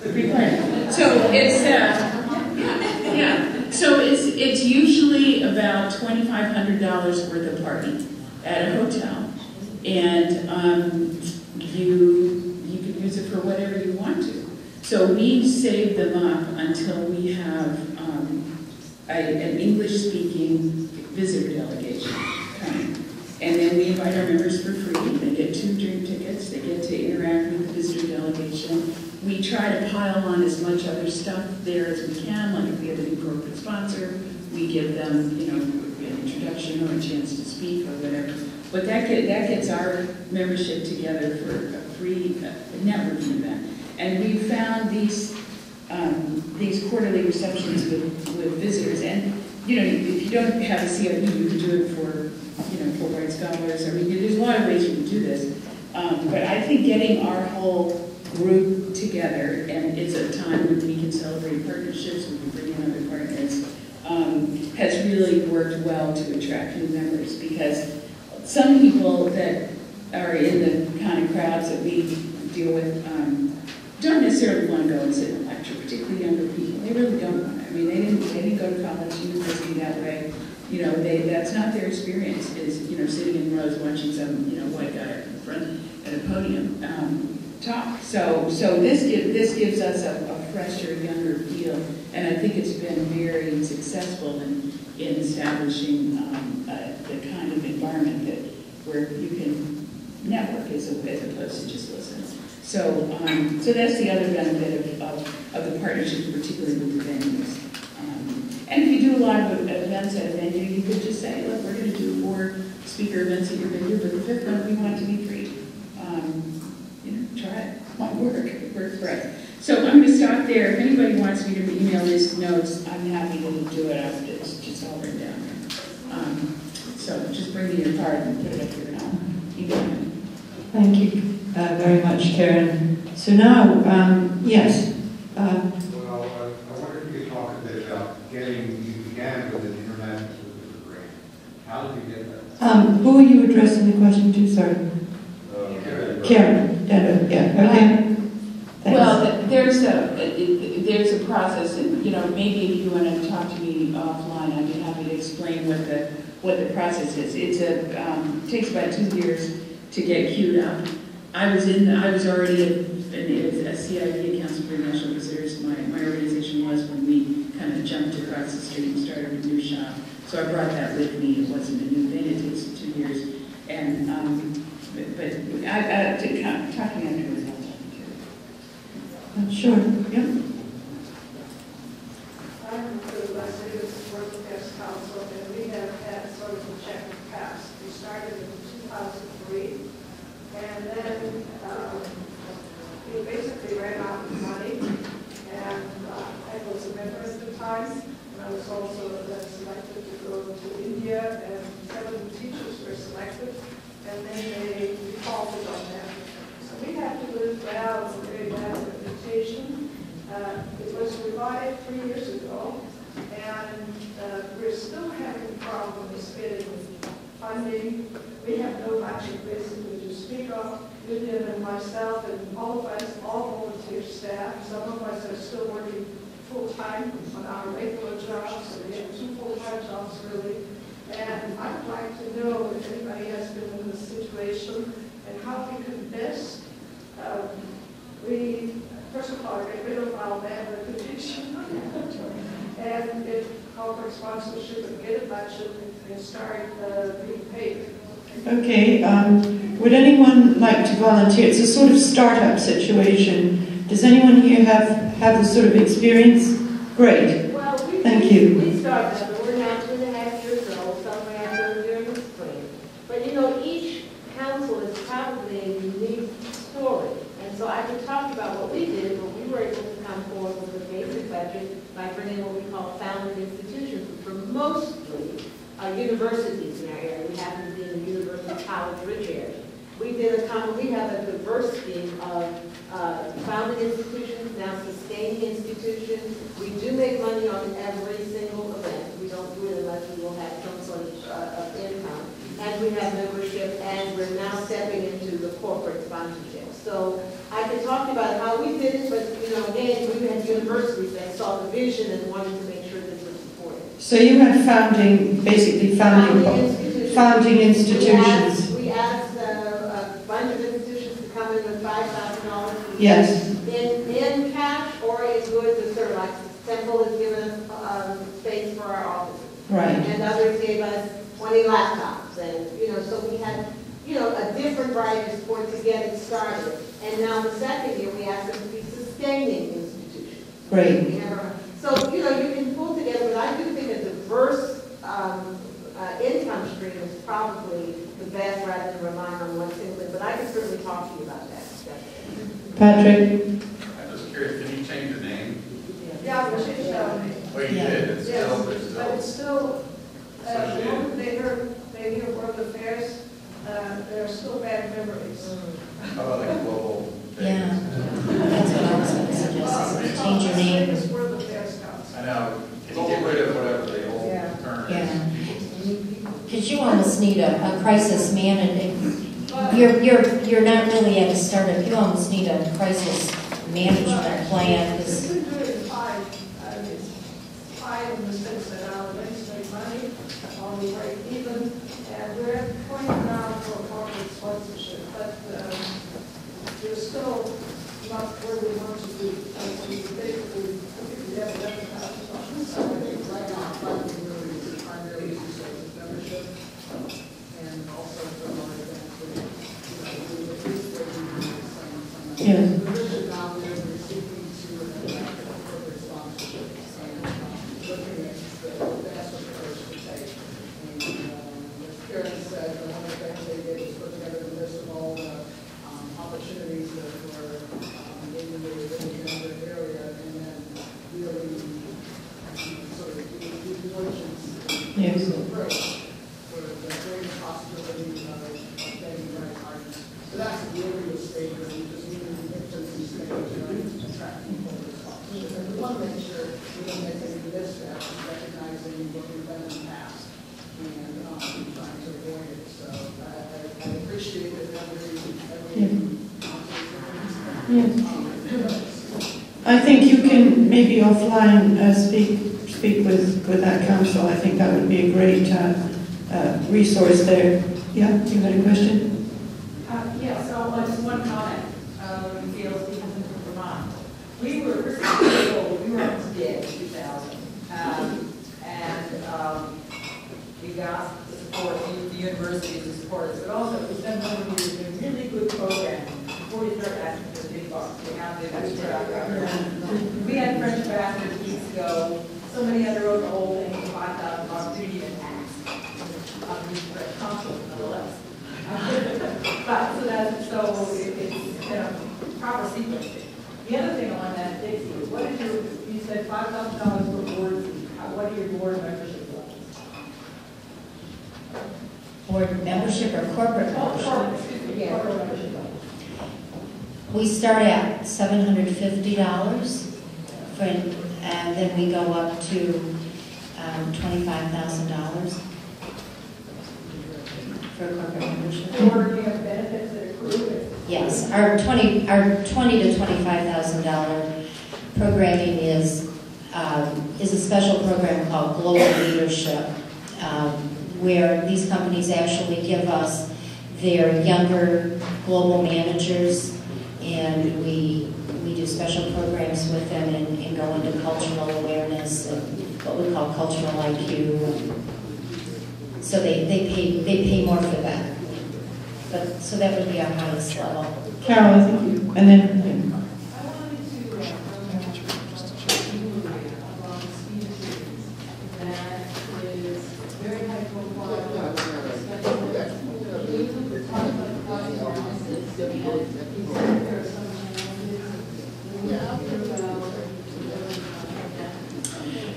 The free party. So it's yeah. So it's usually about $2,500 worth of party. at a hotel, and you can use it for whatever you want to. So we save them up until we have an English-speaking visitor delegation coming. And then we invite our members for free. They get 2 drink tickets. They get to interact with the visitor delegation. We try to pile on as much other stuff there as we can. Like if we have a new corporate sponsor, we give them, you know, an introduction or a chance to speak or whatever. But that gets our membership together for a free networking event. And we found these quarterly receptions with visitors. And you know, if you don't have a CIP, you can do it for, you know, Fulbright scholars. I mean, there's a lot of ways you can do this. But I think getting our whole group together, and it's a time when we can celebrate partnerships, we can bring in other partners, has really worked well to attract new members, because some people that are in the kind of crowds that we deal with don't necessarily want to go and sit in a lecture, particularly younger people. They really don't want to. I mean, they didn't go to college, university that way. You know, that's not their experience, is, you know, sitting in rows watching some, you know, white guy up in front at a podium talk. So this gives us a fresher, younger feel, and I think it's been very successful in establishing the kind of environment that where you can network as opposed to just listen. So that's the other benefit of the partnership, particularly with the venues. And if you do a lot of events at a venue, you could just say, look, we're going to do 4 speaker events at your venue, but the 5th one we want it to be free. You know, try it. It might work. It works for us. So I'm going to stop there. If anybody wants me to email this notes, I'm happy to do it. It's just all written down there. So just bring me your card and put it up here and I'll email it. Thank you very much, Karen. So now, yes. Well, I wonder if you could talk a bit about you began with an international visitor grant. How did you get that? Who are you addressing the question to? Sorry. Karen. Yeah. Okay. Well, there's a process, and you know, maybe if you want to talk to me offline, I'd be happy to explain what the process is. It takes about 2 years to get queued up. I was already a CIP, Council for International Visitors. My organization was when we kind of jumped across the street and started a new shop. So I brought that with me. It wasn't a new thing. It takes 2 years. And but talking afterwards, I'll talk to you. Sure. Yeah. I'm the Residents Workforce Council, and we have had sort of a check in the past. We started in 2003, and then we basically ran out of money, and I was a member at the time, and I was also selected to go to India, and 7 teachers were selected, and then they defaulted on that. So we had to live down a very bad reputation. It was revived 3 years ago, and we're still having problems getting funding. We have no matching basically to speak of. Vivian and myself and all of us, all volunteer staff. Some of us are still working full-time on our regular jobs, so we have 2 full-time jobs really. And I'd like to know if anybody has been in this situation and how we can best, first of all, get rid of our bad reputation and get corporate sponsorship and get a budget and start being paid. Okay. Would anyone like to volunteer? It's a sort of startup situation. Does anyone here have the sort of experience? Great. Well, thank you. We started, but we're now 2.5 years old. Somewhere during the spring. But you know, each council is probably a unique story. And so I could talk about what we did, but we were able to come forward with a basic budget by bringing what we call founding institutions, which were mostly universities in our area. We happen to be in the University College Rich area. We have a diversity of founding institutions, now sustaining institutions. We do make money on every single event. We don't do it unless we will have some sort of income. And we have membership, and we're now stepping into the corporate sponsorship. So I can talk about how we did it, but you know, again, we had universities that saw the vision and wanted to make sure this was supported. So you had basically founding founding institutions. We asked a bunch of institutions to come in with $5,000 Yes. in cash or in goods, as sort of like Temple has given us space for our offices. Right. And others gave us 20 laptops. And, so we had, a different variety of support to get it started. And now the second year, we asked them to be sustaining institutions. Great. So, you can pull together, but I do think a diverse income stream is probably the best rather than relying on one single thing. But I can certainly talk to you about that. Patrick? I'm just curious, did you change your name? Yeah, we changed our name. Oh, you did? It's Yes, still, but it's still, the moment they hear World Affairs, there are still bad memories. How about like global? Yeah, that's what I was going to suggest, is change your name. It's World Affairs Council. I know. Can you get rid of whatever the old term is? Yeah. Because you almost need a crisis manager. You're not really at a startup. You almost need a crisis management plan. We've been doing five in the sense that our events make money, or we break even, and we're going down for corporate sponsorship, but we're still not where we want to be. We basically, we have $11,000. So I think right now, funding really is primarily used as membership, and also from our events, we at least some. Yes. The vision now is we're seeking to corporate sponsorship, and looking at the best approach to take. And as Karen said, one of the things they did was put together a list of all the opportunities that were in the area, and then really sort of due diligence Yes. approach for the greatest possibility of getting the right partners. So that's the earlier stage where we just need to get to the stage and attract people to sponsors. And we want to make sure we don't make any missteps, recognizing what we've done in the past and trying to avoid it. So I appreciate that every I think you can maybe offline speak with that council. I think that would be a great resource there. Yeah, you had a question? Yeah, so just one comment. Feels people from Vermont. We were almost dead in 2000. We got the support, the university to support us, but also we spent one of years doing really good programs before we started asking for the big bucks. We had French ambassadors weeks ago. Somebody had wrote the whole thing for $5,000. We didn't even ask. For a consul, nonetheless. So it's proper sequencing. The other thing on that, Dixie, is what is you said $5,000 for boards. What are your board membership levels? Board membership or corporate membership? Corporate membership levels. We start at $750, and then we go up to $25,000 for corporate membership. Or do you have benefits that accrue? Yes, our $20,000 to $25,000 programming is a special program called Global Leadership, where these companies actually give us their younger global managers, and we do special programs with them and go into cultural awareness and what we call cultural IQ. So they pay more for that. But so that would be our highest level. Carol, I think you, and then.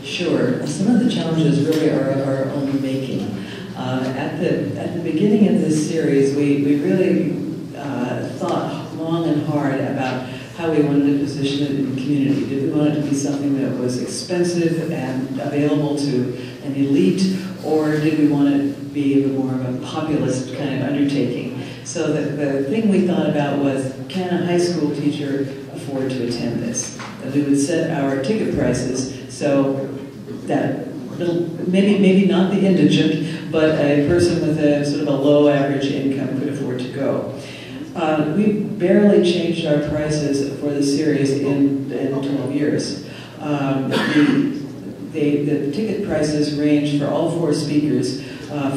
Sure. Some of the challenges really are of our own making. At the beginning of this series, we really thought long and hard about how we wanted to position it in the community. Did we want it to be something that was expensive and available to an elite, or did we want it to be more of a populist kind of undertaking? So the thing we thought about was, can a high school teacher afford to attend this? And we would set our ticket prices so that maybe not the indigent, but a person with a sort of a low average income could afford to go. We barely changed our prices for the series in 12 years. The ticket prices range for all 4 speakers.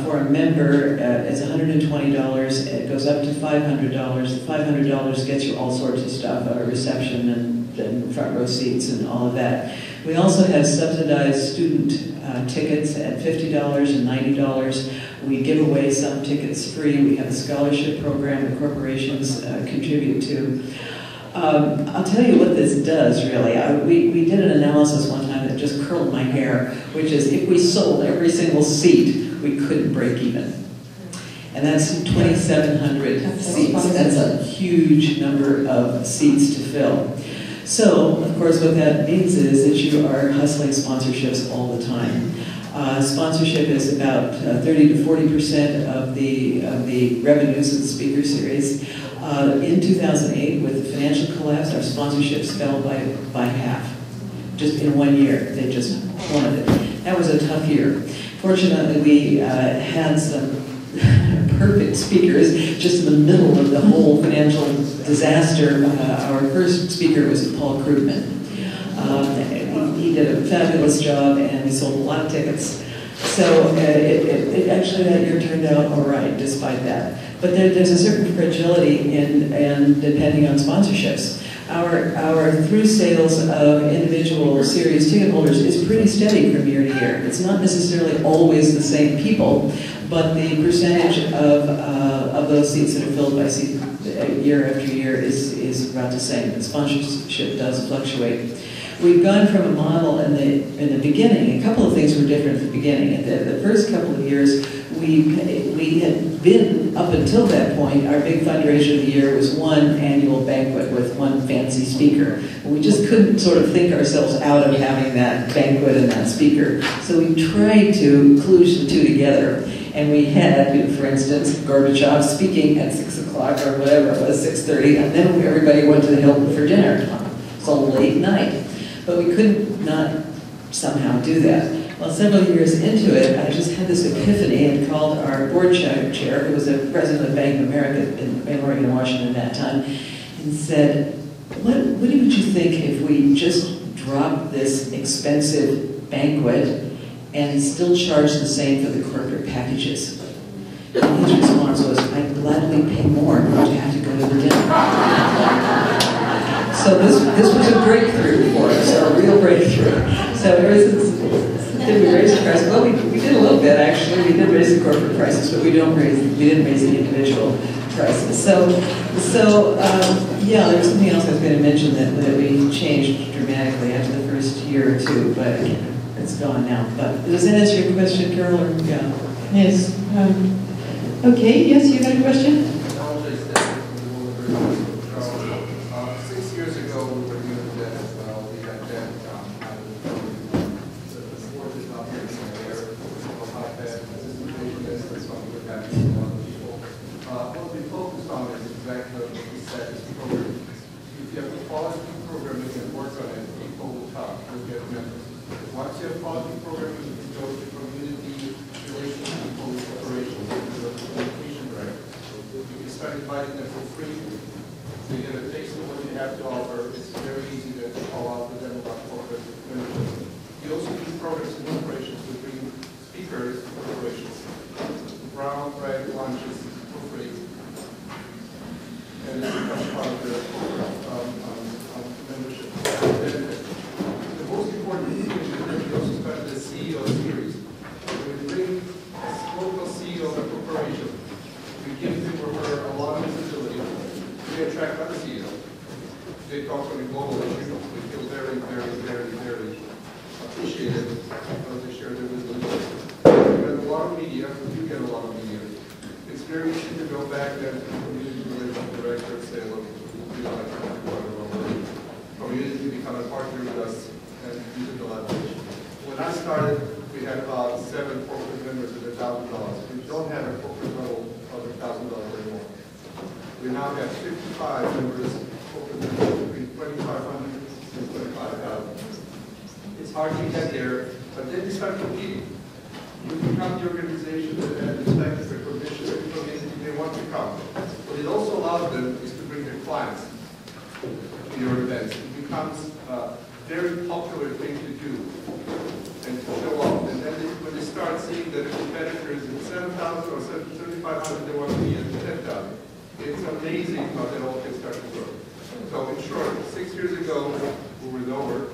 For a member, it's $120. It goes up to $500. The $500 gets you all sorts of stuff, a reception and front row seats and all of that. We also have subsidized student tickets at $50 and $90. We give away some tickets free. We have a scholarship program that corporations contribute to. I'll tell you what this does, really. We did an analysis one time that just curled my hair, which is if we sold every single seat, we couldn't break even. And that's 2,700 seats. That's a huge number of seats to fill. So, of course, what that means is that you are hustling sponsorships all the time. Sponsorship is about 30 to 40% of the revenues of the speaker series. In 2008, with the financial collapse, our sponsorships fell by half. Just in 1 year, they just plummeted. That was a tough year. Fortunately, we had some perfect speakers just in the middle of the whole financial disaster. Our first speaker was Paul Krugman. He did a fabulous job, and he sold a lot of tickets. So it actually that year turned out all right, despite that. But there's a certain fragility in depending on sponsorships. Our through sales of individual series ticket holders is pretty steady from year to year. It's not necessarily always the same people, but the percentage of those seats that are filled by year after year is about the same. The sponsorship does fluctuate. We've gone from a model in the beginning. A couple of things were different at the beginning. At the first couple of years, we had been, up until that point, our big fundraiser of the year was one annual banquet with one fancy speaker. We just couldn't sort of think ourselves out of having that banquet and that speaker. So we tried to kludge the two together. And we had, for instance, Gorbachev speaking at 6 o'clock or whatever it was, 6:30, and then everybody went to the Hilton for dinner. It's a late night. But we couldn't not somehow do that. Well, several years into it, I just had this epiphany and called our board chair, who was the president of Bank of America in Oregon, Washington at that time, and said, what would you think if we just dropped this expensive banquet and still charge the same for the corporate packages? And his response was, I'd gladly pay more not to have to go to the dinner. So this was a breakthrough for us, a real breakthrough. So ever since, did we raise the price? Well, we did a little bit, actually. We did raise the corporate prices, but we didn't raise the individual prices. So yeah, there was something else I was going to mention that we changed dramatically after the first year or two, but it's gone now. But does that answer your question, Carol? Or, yeah. Yes. Okay, yes, you had a question? 6 years ago, we were doing that as well. We had that, the sport is not very there. We'll have that participation list, that's what we were having with a lot of people. What we focused on is exactly what we said is program. If you have a quality program, you can work on it, people will talk, you'll get members. Once you have a quality program, you can go to community relations, people with operations, the communication directors. You can start inviting them for free. So you get a taste of what you have to offer. It's very easy to call out to them about corporate membership. You also do programs in operations to bring speakers to corporations. Brown bread lunches for free. And it's become part of the membership benefit. The most important thing is that we also started the CEO series. We bring a local CEO of a corporation. We give him or her a lot of visibility. We attract other CEOs. They talk on a global issue. We feel very, very, very, very appreciated because they share their wisdom. We get a lot of media. We do get a lot of media. It's very easy to go back then to the community relations director and say, look, we like to talk about our work. Community become a partner with us and use the leverage. When I started, we had about 7 corporate members at $1,000. We don't have a corporate level of $1,000 anymore. We now have 55 members, corporate members between 2,500 and 25,000. It's hard to get there, but then we start competing. You become the organization that expects the commission from the entity they want to come. What it also allows them is to bring their clients to your events. It becomes a very popular thing to do and to show up. And then when they start seeing that the competitors at 7,000 or 7,500, they want to be at 10,000. It's amazing how that all can start to work. So in short, 6 years ago, we were lower.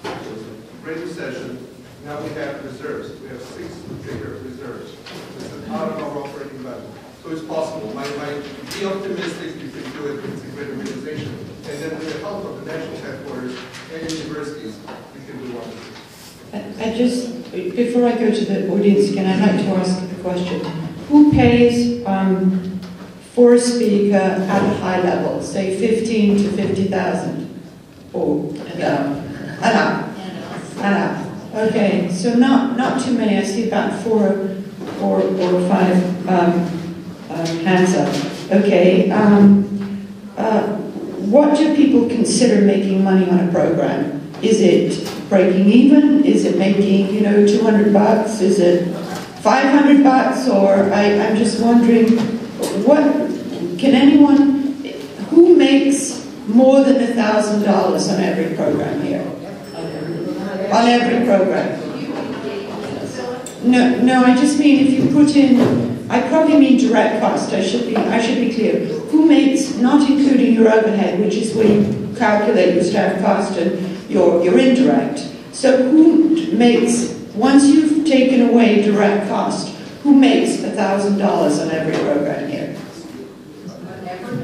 It was a great recession. Now we have reserves. We have 6-figure reserves. It's out of our operating budget. So it's possible. Be optimistic, you can do it. It's a great organization. And then with the help of the national headquarters and universities, we can do wonders. I just, before I go to the audience again, I'd like to ask a question. Who pays for a speaker at a high level, say 15 to 50,000? Or enough. Okay, so not too many. I see about four or five hands up. Okay. What do people consider making money on a program? Is it breaking even? Is it making, $200? Is it $500? Or I'm just wondering, who makes more than $1,000 on every program here? On every program? No, I just mean if you put in, I probably mean direct cost, I should be clear. Who makes, not including your overhead, which is where you calculate your staff cost and your indirect. So who makes, once you've taken away direct cost, who makes $1,000 on every program here? On every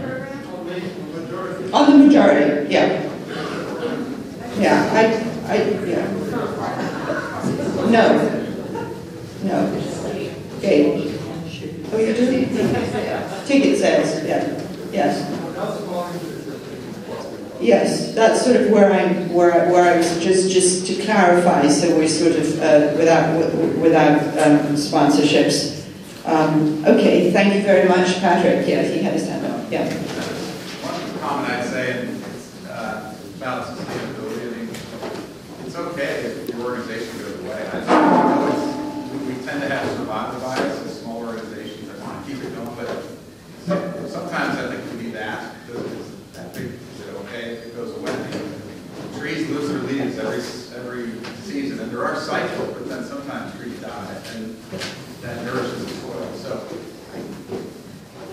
program? On the majority, yeah. Yeah, yeah. No. Okay. Oh, you do? Ticket sales, yeah. Yes. Yes, that's sort of where I was just to clarify, so we're sort of without sponsorships. Okay, thank you very much, Patrick. Yeah, he had his hand up. Yeah. One comment I'd say, and it's about sustainability. I mean, it's okay if your organization goes away. I know we tend to have survival bias as small organizations that want to keep it going, but sometimes I think we need to ask, is it okay if it goes away? Trees lose their leaves every season, and there are cycles, but then sometimes trees die, and that nourishes the soil. So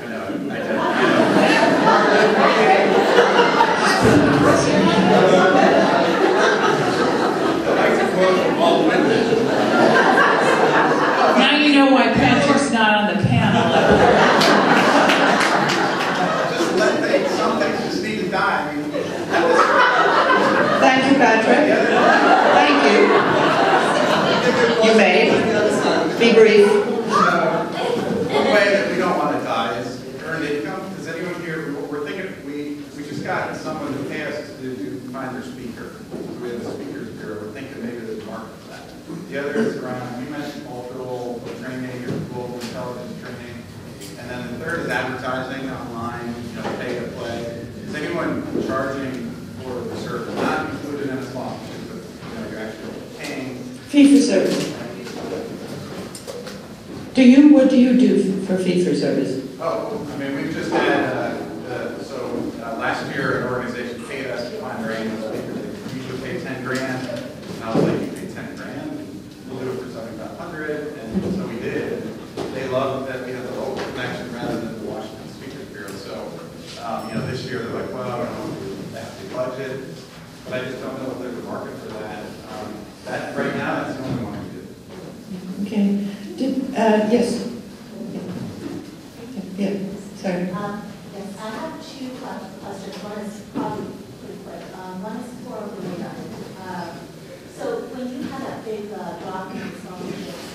I know. Now you know why Patrick's not on the panel. Some things just need to die. I mean, Thank you, Patrick. Thank you. You may. Be brief. One way that we don't want to die is earned income. Does anyone here, we're thinking, we just got someone who asked to find their speaker. So we have a speakers bureau. We're thinking maybe there's a market for that. The other is around, you mentioned cultural training or global intelligence training. And then the third is advertising online, pay to play. Is anyone charging for the service? Not included in a sponsorship, but you're actually paying. Fee for service. What do you do for fee for service? Oh, I mean, we've just had, last year an organization paid us to find range speakers. They usually pay 10 grand. And I was like, you pay 10 grand? We'll do it for 7,500. And so we did. And they loved that we had the local connection rather than the Washington Speakers Bureau. So, this year they're like, well, I don't know if they have to budget. But I just don't know if there's a market for that. That right now, that's the only one we do. Okay. Yes. Yeah. Sorry. Yes, I have two questions. One is probably pretty quick. One is for Rita. So when you had a big drop in sponsorships,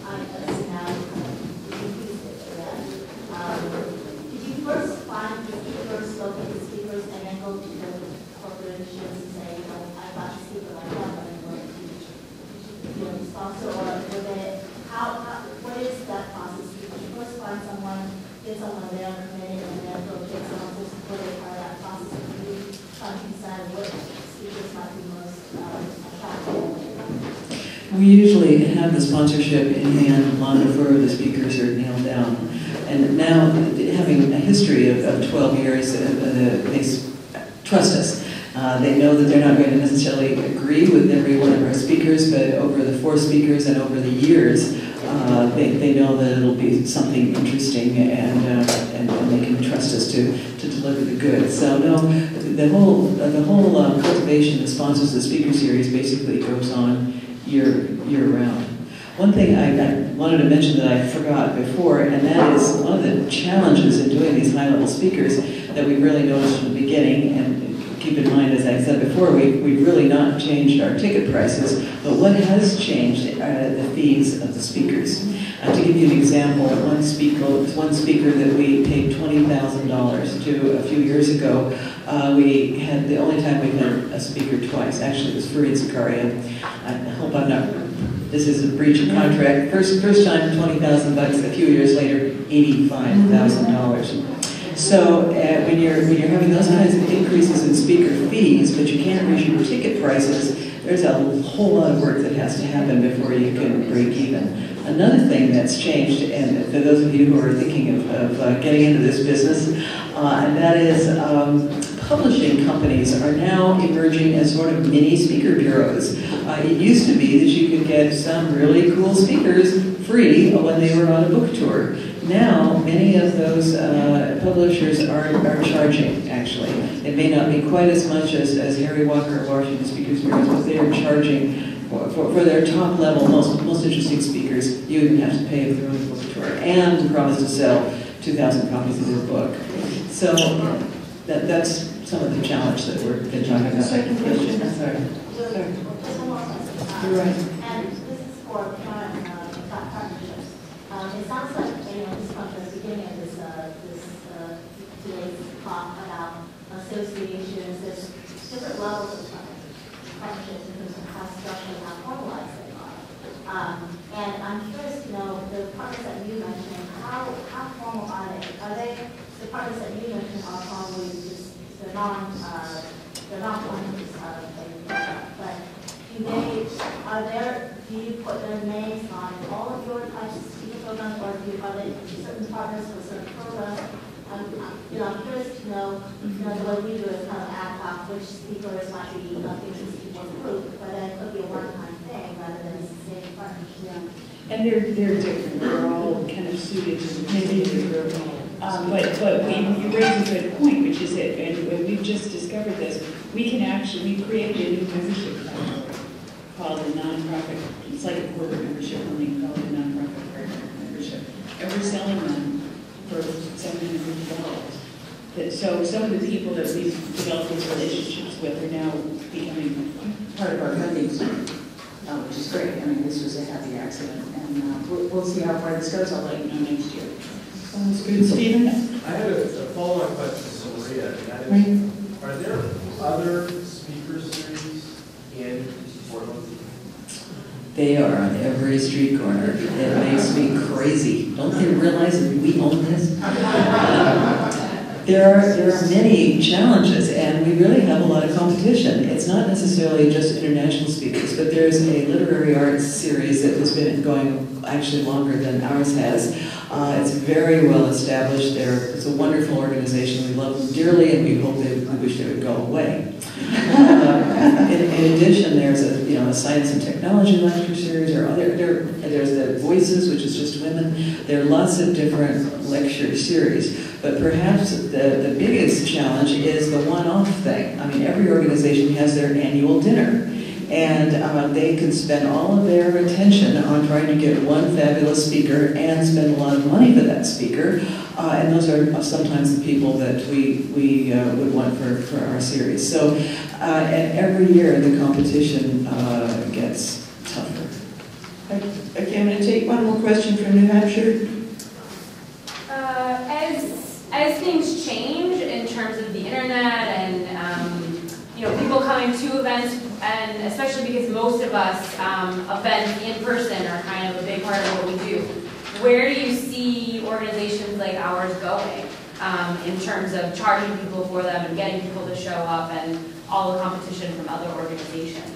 I guess now increased it, yeah. Did you first find the speakers, look at the speakers, and then go to the corporations and say, I got a speaker like that, but I'm going to sponsor, or were they? What is that process? Did you first find someone, get someone there on the committee, and then go get someone who's supported by that process, and you try to decide what speakers might be most attractive? We usually have the sponsorship in hand long before the speakers are nailed down. And now, having a history of 12 years, they trust us. They know that they're not going to necessarily agree with every one of our speakers, but over the 4 speakers and over the years, they know that it'll be something interesting, and they can trust us to deliver the goods. So no, the whole cultivation that sponsors the speaker series basically goes on year round. One thing I wanted to mention that I forgot before, and that is one of the challenges in doing these high-level speakers that we really noticed from the beginning. And keep in mind, as I said before, we've really not changed our ticket prices, but what has changed are the fees of the speakers. To give you an example, one speaker that we paid $20,000 to a few years ago, we had the only time we've had a speaker twice. Actually, it was Fareed Zakaria. I hope I'm not. This is a breach of contract. First time, $20,000. A few years later, $85,000. So when you're having those kinds of increases in speaker fees, but you can't raise your ticket prices, there's a whole lot of work that has to happen before you can break even. Another thing that's changed, and for those of you who are thinking of getting into this business, and that is publishing companies are now emerging as sort of mini speaker bureaus. It used to be that you could get some really cool speakers free when they were on a book tour. Now, many of those publishers are charging, actually. It may not be quite as much as Harry Walker or Washington Speakers Bureaus, but they are charging for their top level, most interesting speakers. You even have to pay if they're on a book tour, and promise to sell 2,000 copies of their book. So that's some of the challenge that we've been talking about. Second question. Sorry. Just one more question. You're right. And this is for partnerships. It sounds like, just from the beginning of today's talk about associations, there's different levels of partnerships in terms of how structured and how formalized they are. And I'm curious to know, the partners that you mentioned, how formal are they? Are they, the partners that you mentioned are probably just, they're non-partners, but do you put their names on all of your types of speaker programs, or are they certain partners for certain programs? I'm curious to know, the way we do it is kind of ad hoc, which speakers might be things people group, but then it could be a one-time thing rather than a sustained partnership. Yeah. And they're different. They're all kind of suited to the group. But you raise a good point, which is it, and we've just discovered this. We created a new membership called a nonprofit. It's like a corporate membership, only called a nonprofit partner membership. And we're selling them for $750. So some of the people that we've developed these relationships with are now becoming part of our funding plan, which is great. I mean, this was a happy accident, and we'll see how far this goes. I'll let you know next year. Sounds good. Stephen? I had a follow-up question to Maria. Right. Are there other speaker series in Portland? They are on every street corner. It makes me crazy. Don't they realize that we own this? There are many challenges, and we really have a lot of competition. It's not necessarily just international speakers, but there's a literary arts series that has been going actually longer than ours has. It's very well established. It's a wonderful organization. We love them dearly, and we wish they would go away. In addition, there's a science and technology lecture series, there's the Voices, which is just women. There are lots of different lecture series, but perhaps the biggest challenge is the one-off thing. I mean, every organization has their annual dinner, and they can spend all of their attention on trying to get one fabulous speaker and spend a lot of money for that speaker, and those are sometimes the people that we would want for our series. So, and every year the competition gets tougher. Okay, I'm going to take one more question from New Hampshire. As things change in terms of the internet and people coming to events, and especially because most of us events in person are kind of a big part of what we do, where do you see organizations like ours going in terms of charging people for them and getting people to show up and all the competition from other organizations?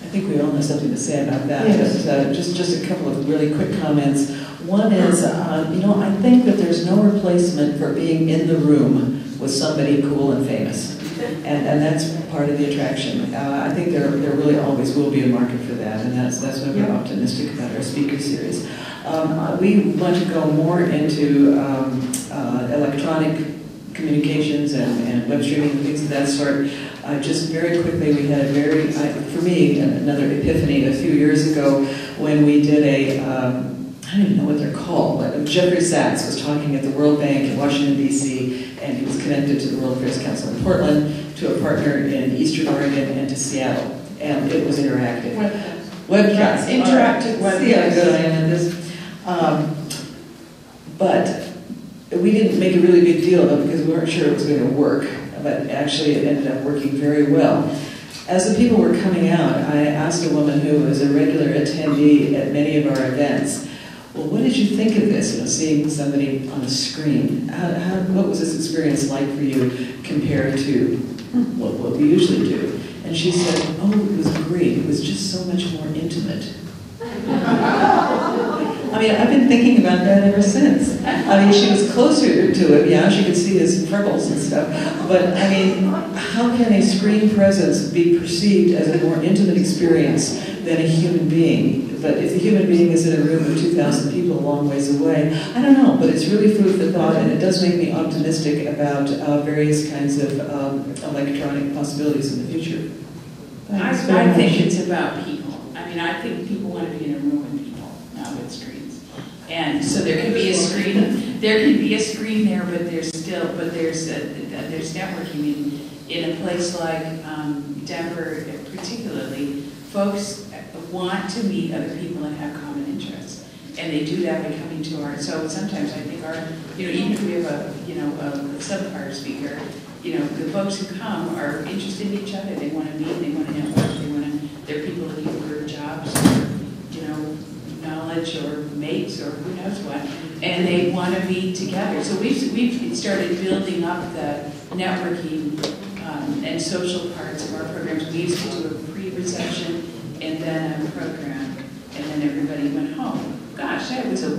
I think we all have something to say about that. Yes. But, just a couple of really quick comments. One is, I think that there's no replacement for being in the room with somebody cool and famous. And that's part of the attraction. I think there really always will be a market for that, and that's why we're optimistic about our speaker series. We want to go more into electronic communications and web streaming and things of that sort. Just very quickly, we had for me, another epiphany a few years ago when we did I don't even know what they're called, but Jeffrey Sachs was talking at the World Bank in Washington, D.C., and he was connected to the World Affairs Council in Portland, to a partner in Eastern Oregon, and to Seattle. And it was interactive. Webcast. Interactive webcast. See how good I am at this. But we didn't make a really big deal of it because we weren't sure it was going to work. But actually, it ended up working very well. As the people were coming out, I asked a woman who was a regular attendee at many of our events, well, what did you think of this, seeing somebody on a screen? What was this experience like for you compared to what we usually do? And she said, oh, it was great. It was just so much more intimate. I mean, I've been thinking about that ever since. I mean, she was closer to it, yeah, she could see his freckles and stuff. But, I mean, how can a screen presence be perceived as a more intimate experience than a human being? But if the human being is in a room of 2,000 people a long ways away, I don't know, but it's really food for thought, and it does make me optimistic about various kinds of electronic possibilities in the future. I think it's about people. I mean, I think people want to be in a room with people, not with screens. And so there can be a screen. There can be a screen there, but there's networking in a place like Denver, particularly. Folks want to meet other people and have common interests, and they do that by coming to our. So sometimes I think even if we have a subpar speaker, the folks who come are interested in each other. They want to meet. They want to network. They're people looking for jobs, or, knowledge, or mates, or who knows what, and they want to meet together. So we've started building up the networking and social parts of our programs. We used to do a pre-reception and then a program, and then everybody went home. Gosh, that was a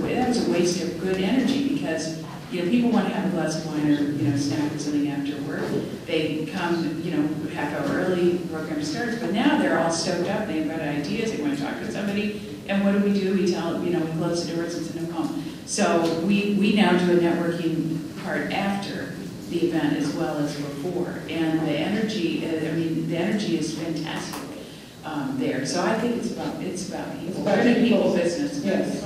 waste of good energy, because people want to have a glass of wine or snack or something after work. They come half hour early, the program starts, but now they're all stoked up. They've got ideas. They want to talk to somebody. And what do? We tell them, we close the doors and send them home. So we now do a networking part after the event as well as before, and the energy is fantastic there. So I think it's about people. We're in a people business. Yes.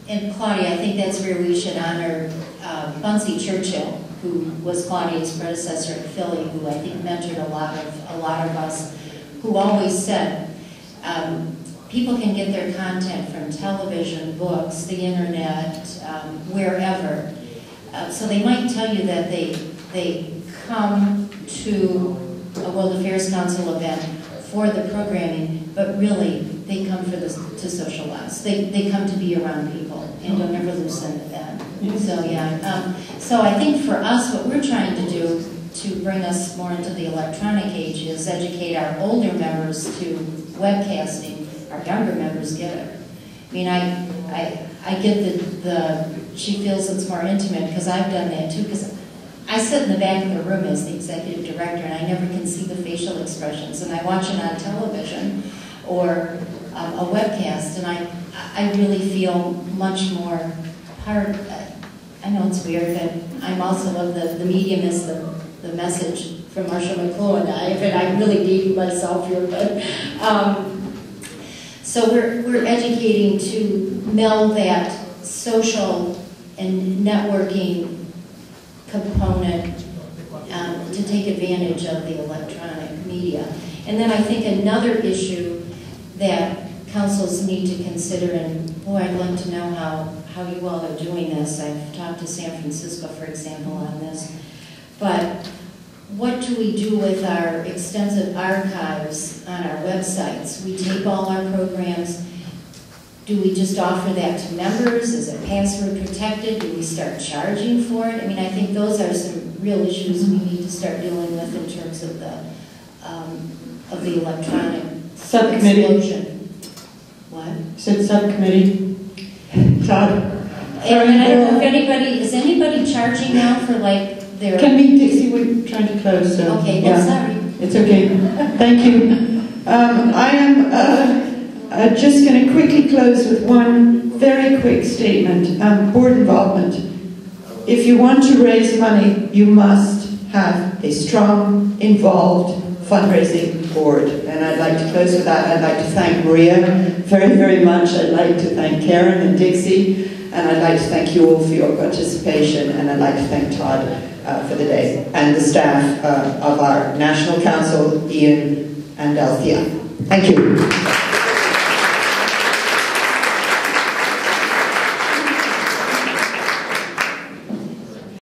And Claudia, I think that's where we should honor Bunsey Churchill, who was Claudia's predecessor in Philly, who I think mentored a lot of us, who always said, people can get their content from television, books, the internet, wherever. So they might tell you that they come to a World Affairs Council event for the programming, but really they come to socialize. They come to be around people, and don't ever lose sight of that. So yeah, so I think for us, what we're trying to do to bring us more into the electronic age is educate our older members to webcasting. Our younger members get it. I mean, I get she feels it's more intimate, because I've done that too, because I sit in the back of the room as the executive director, and I never can see the facial expressions, and I watch it on television or a webcast, and I really feel much more part. I know it's weird, but I'm also of the medium is the message from Marshall McLuhan. I'm really dating myself here, but so we're educating to meld that social and networking component to take advantage of the electronic media. And then I think another issue that councils need to consider, and boy, I'd like to know how you all are doing this. I've talked to San Francisco, for example, on this. But what do we do with our extensive archives on our websites? We tape all our programs. Do we just offer that to members? Is it password protected? Do we start charging for it? I mean, I think those are some real issues we need to start dealing with in terms of the of the electronic Subcommittee. explosion. What? Said subcommittee. Todd. And I don't know if is anybody charging now for like their... Can we, Dixie, we're trying to close, so... Okay, yeah. sorry. It's okay. Thank you. I am just going to quickly close with one very quick statement. Board involvement. If you want to raise money, you must have a strong, involved fundraising board. And I'd like to close with that. I'd like to thank Maria very, very much. I'd like to thank Karen and Dixie. And I'd like to thank you all for your participation. And I'd like to thank Todd for the day. And the staff of our National Council, Ian and Althea. Thank you.